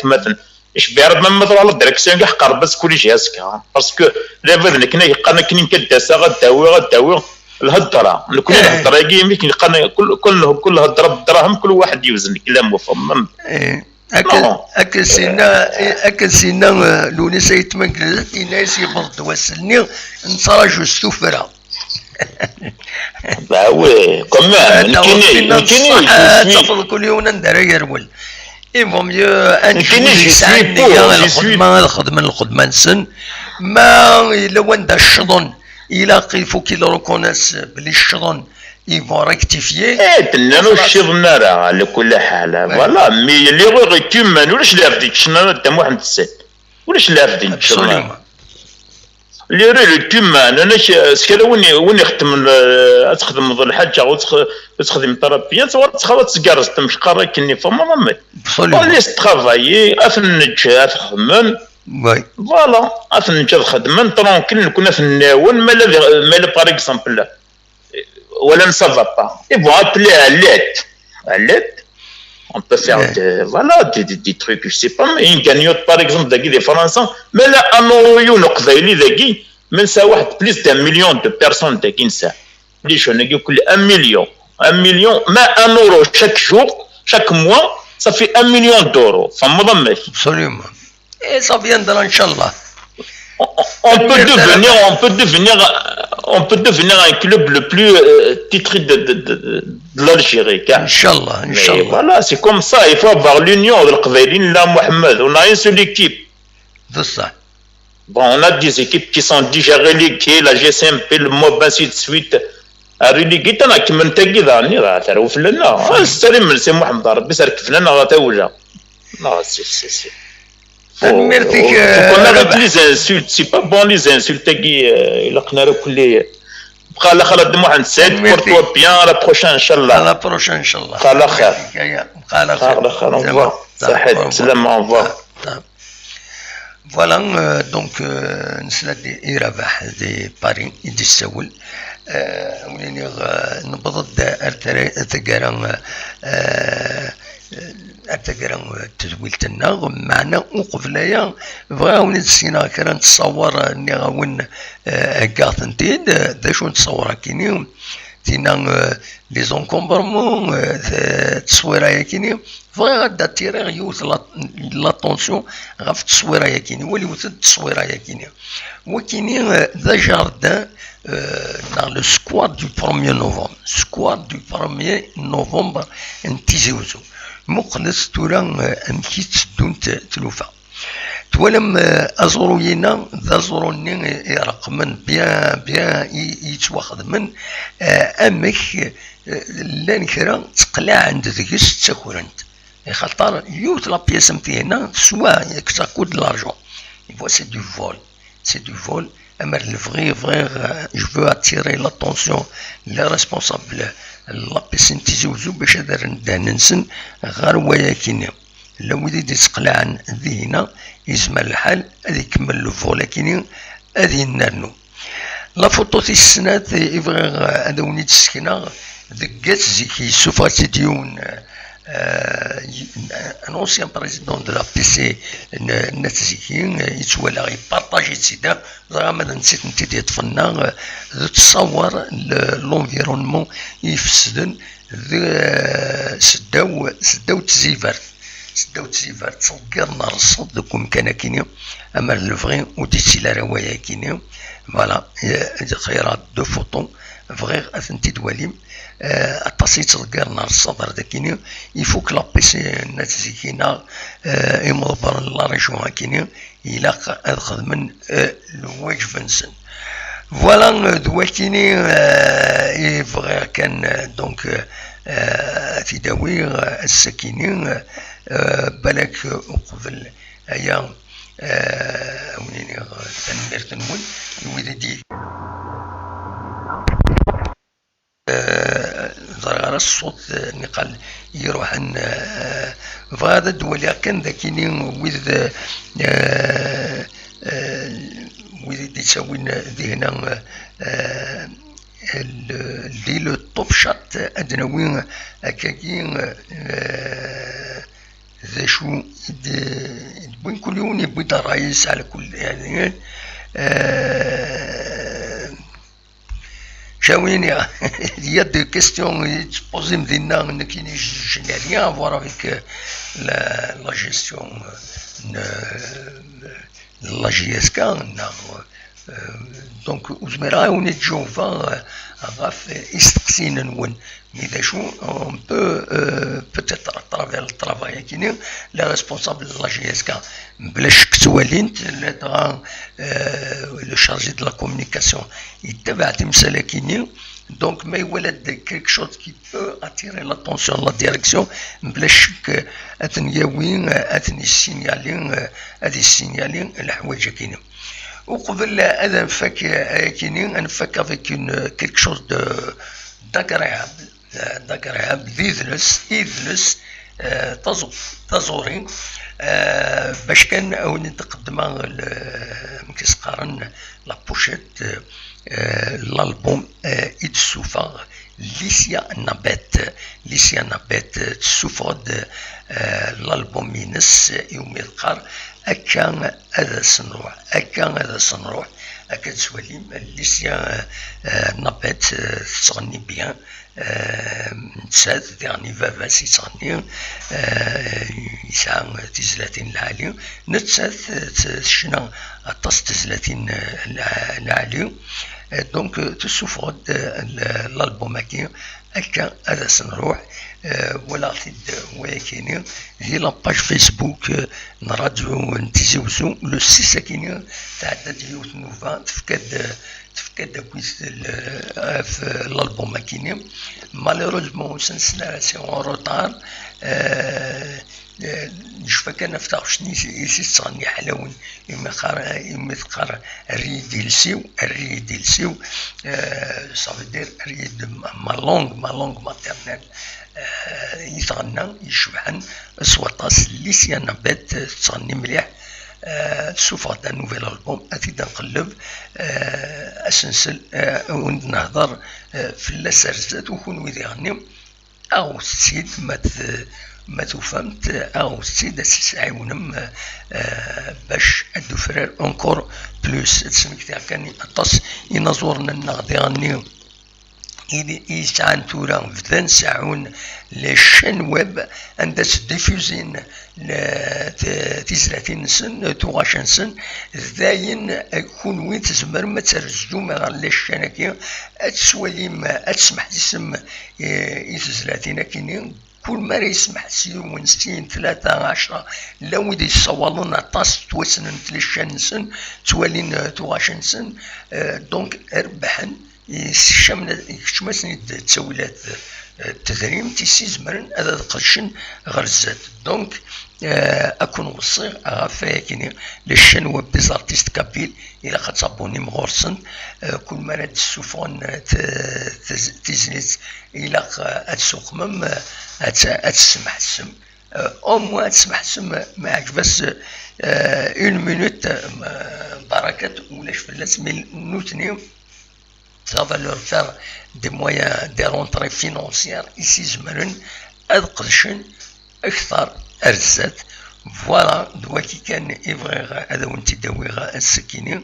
مثلا اش بيرد ما مثلا على الديريكسيون كاع قرب بس كل شيء هاسكا باسكو لا بد كنا يقنا كاين كداسه غداوي الهضره كنا الهضره كيما كيلقانا كل هضره بالدراهم كل واحد يوزن كلام مفهوم أكسينا لوني سيت مكرزت الناس يبرد وسلني نتراجو السفرة باوي كمان نكيني تفضل كل يوم ندير يرول يفهم انكيني ساعدني الخدمة نسن ما لو عند الشضن إلا قيفو كي لروكوناس بلي الشضن ils vont rectifier. تنانو الشيض على كل حال فوالا مي اللي غيكمل ولاش لاردين شنا قدام واحد السيد ولاش لاردين absolument اللي راه كمان انا سكالا وين يخدم تخدم ضل الحاجه وتخدم طرابيا تخاوت تقارص تمشي قرا كني فما مامي اللي ترافايي افنج افخمن وي فوالا افنج خدمن ترونكل كنا في الناون مالا باغ اكزومبل ولا ne ça va pas. Ils vont appeler à l'aide. On peut faire des trucs, je sais pas, mais une cagnotte par exemple des Français, mais là, un euro, mais ça va plus d'1 million de personnes qui ça. Les jeunes qui 1 million, mais 1 euro chaque jour, chaque mois, ça fait 1 million d'euros. Absolument. Et ça viendra, Inch'Allah. On peut devenir un club le plus titré de l'Algérie. Inch'Allah. Voilà, c'est comme ça. Il faut avoir l'union de l'Qbaïlin, là, Mohamed. On a une seule équipe. C'est ça. Bon, on a des équipes qui sont déjà reléguées, la GSMP, le MOB, ainsi de suite. relégué أنا كمن تجداني راه ترى فلنا استلم سي محمد ربي سارك فلنا غتوجا لا سي Admirtik on arrête les insultes c'est pas bon les insultes qui لقنا كل بقى لا خالد محمد سعد بورتو بيان لا بروشين ان شاء الله لا بروشين ان شاء الله خلا خير خلا خير صحيح سلام اونفوار. Voilà, donc, نسلا ربح دي باري دي السول وليني نبضد ارتقارا تزويلتنا معنا وقفلايا بغاو نسينا كرا نتصور اني غاون كاثنتيد دا شو نتصور كيني تينا لي زونكومبرمون التصويره كيني فغا غادا تيري يوث لاتونسيون غا في التصويره كيني هو اللي يوث التصويره كيني وكيني ذا جاردان dans le squat du 1er novembre. Squat du 1er novembre انتزوزو مقلص تورا امكيت دونت تلوفا تولم ازوروينا ذا زوروني رقما بيان يتواخذ من امك لان كرا تقلع عند ذيك تاكورنت خاطر يوت لا بياس نتاعنا سوا كتاكود لارجون يفوا سي دو فول سي دو فول اما الفغي جو فو اتيري لاتونسيون لي ريسبونسابل لابيس نتيزوزو باش هذا ننسن غير وياكيني لو ودي تقلع عن ذهنا يزمى الحال هذه يكمل لو فولا كيني هذه نرنو لا فوتو تي السنات يبغي هذا ونيت السكنه دقات زيكي سوفاتي ديون un ancien président de la PC نتزكي يتولى يبارطاجي تسيدا زعما نسيت نتي يتفنى تصور لونفيرونمون يفسدن سداو تزيفرت تصقرنا الصوت دوك كان كيني اما الفغي وديتي لا روايه كيني فوالا خيرات دو فوتون فغي اثنتي دواليم التصيت صقرنا الصدر داكيني يفوك لابيسي نتزكينا يمضبر لا ريجون كيني يلاق اخذ من الواج فنسن فوالا دواكيني يفغي كان دونك في داوي السكينين بالك قبل ايام ونيني تنمير تنول يويدي ضرر الصوت نقال يروح عن فهذا الدول كان ذاكيني ويد يسوين ذهنا اللي لو توب شات ادناوين هكاكين ذا شو يبون كل يوم يبون الرئيس على كل يعني شاويني il y a des questions posées maintenant qui n'ont rien à voir avec la gestion de la GSK. دونك وزميرا ونيت جوفا غاف يستقسينا نون مي شو اون بو بوتيتر اترافير الترافاي كيني لا ريسبونسابل لا جي اس كا بلاش كتوالينت لو شارجي دو لا كومونيكاسيون يتبع تمثال كيني دونك ما يولد كيك شوز كي بو اتيري لاتونسيون لا ديريكسيون بلاش اتنياوين اتني سينيالين هادي السينيالين الحوايج كيني وقبل هذا نفك كيني نفك افيك كيك شوز داغريابل اذلس تزوري باش كان او نتقدم مكيس قارن لا بوشيت الالبوم يتسوفا ليسيا نابات تسوفود الالبوم ينس يوم يذكر أكان هذا سنروح أكاد سواليم ليسيا نابت تصغني بيان نتسات يعني فافاس يتصغني يسعى تزلاتين العالي نتسات شنا أطاس تزلاتين العالي دونك تسوفغد الالبوم هكا هكا هذا سنروح ولا تد وكاين هي لاباج فيسبوك نراديو نتزوزو لو سي ساكيني تاع ديوت نوفا تفكاد كويس في الالبوم هكاين مالوروزمون سنسلا سي اون روطار نشوف كان نفتح شني يستصني حلاون إما تقرا الريد ديلسيو صافي دير ريد ما لونغ ماتيرنال يتغنى يشبحن سواطاس ليسيانا بات تصني مليح سوف غدا نوفيل البوم اتيدا نقلب اسنسل ونهضر في اللاسرزات وكون ويدي يغني او السيد ما تفهمت او السيد سيسعاونم باش ادو فرير اونكور بلوس تسمك تاع كان اطاس ينظرنا النغدي غنيو يسعان تورا بدان ساعون لشان ويب عند ديفوزين تيزلاتين سن توغاشن سن داين كون وين تزمر ما ترجو ما لشان كي اتسواليم اتسمح تسم يتزلاتين كينين كل ما يسمح سيون سين 13 لو يدي يصولون طاس توسن تلشان سن توالين توغاشن سن دونك اربحن يشمسني تسولات التدريم تيسيز مرن هذا قرشن غرزات دونك اكون وصير غافا كيني للشن وبيزارتيست كابيل الى قد صابوني مغورسن كل مرة تسوفون تزنيت الى اتسوق مم اتسمح السم او موا تسمح السم معك بس اون مينوت بركات ولاش فلاس مي نوتني ça va leur faire des moyens, des rentrées financières ici زمرن أدقشن أكثر أرزات فوالا دواكي كان إبغي هذا وانت داويغا السكيني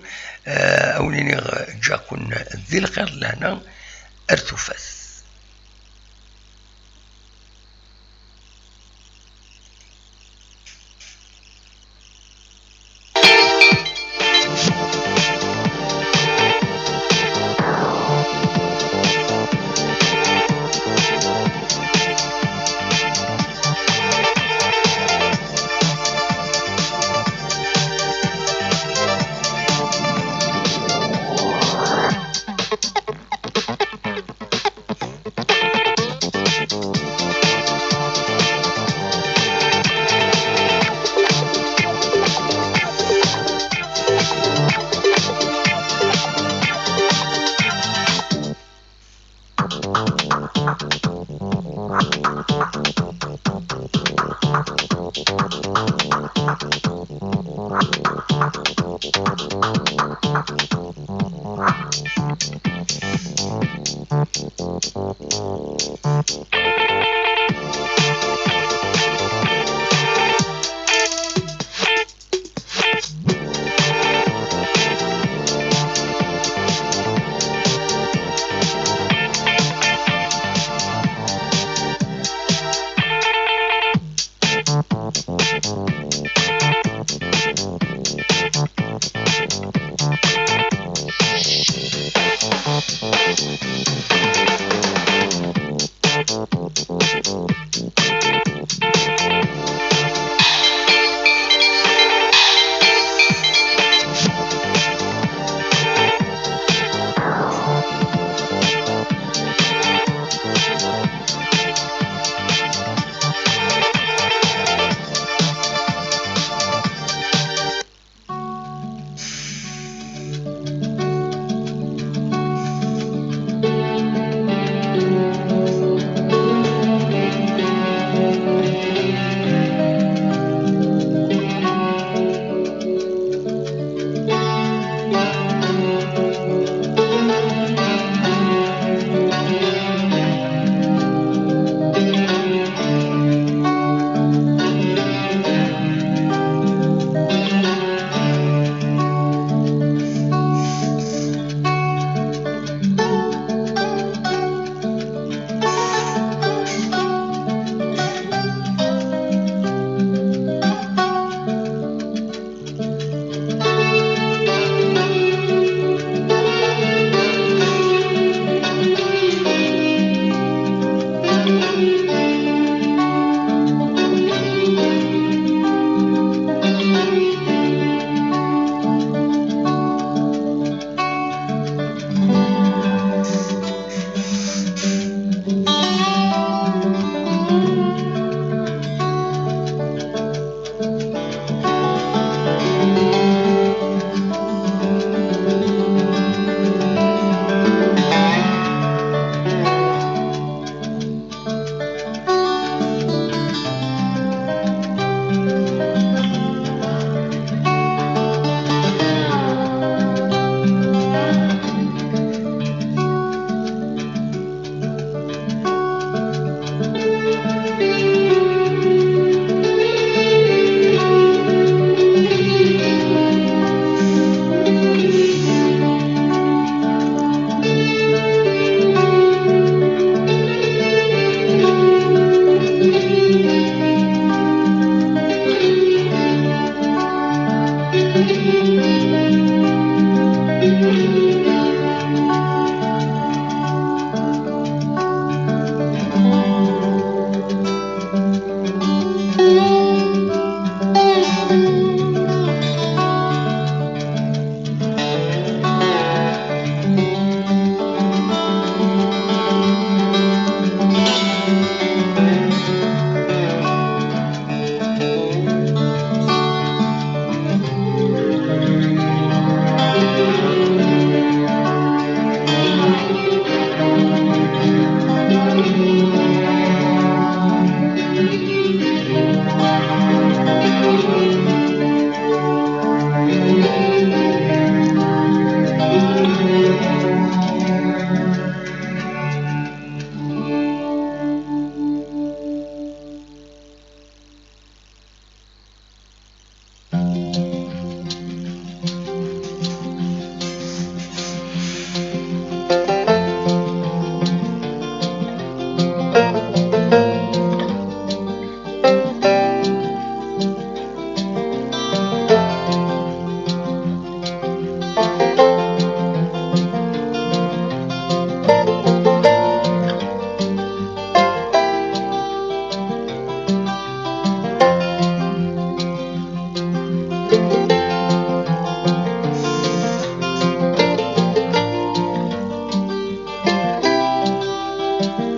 أوليني جاكون ذي الخير لهنا أرتوفاث Merci.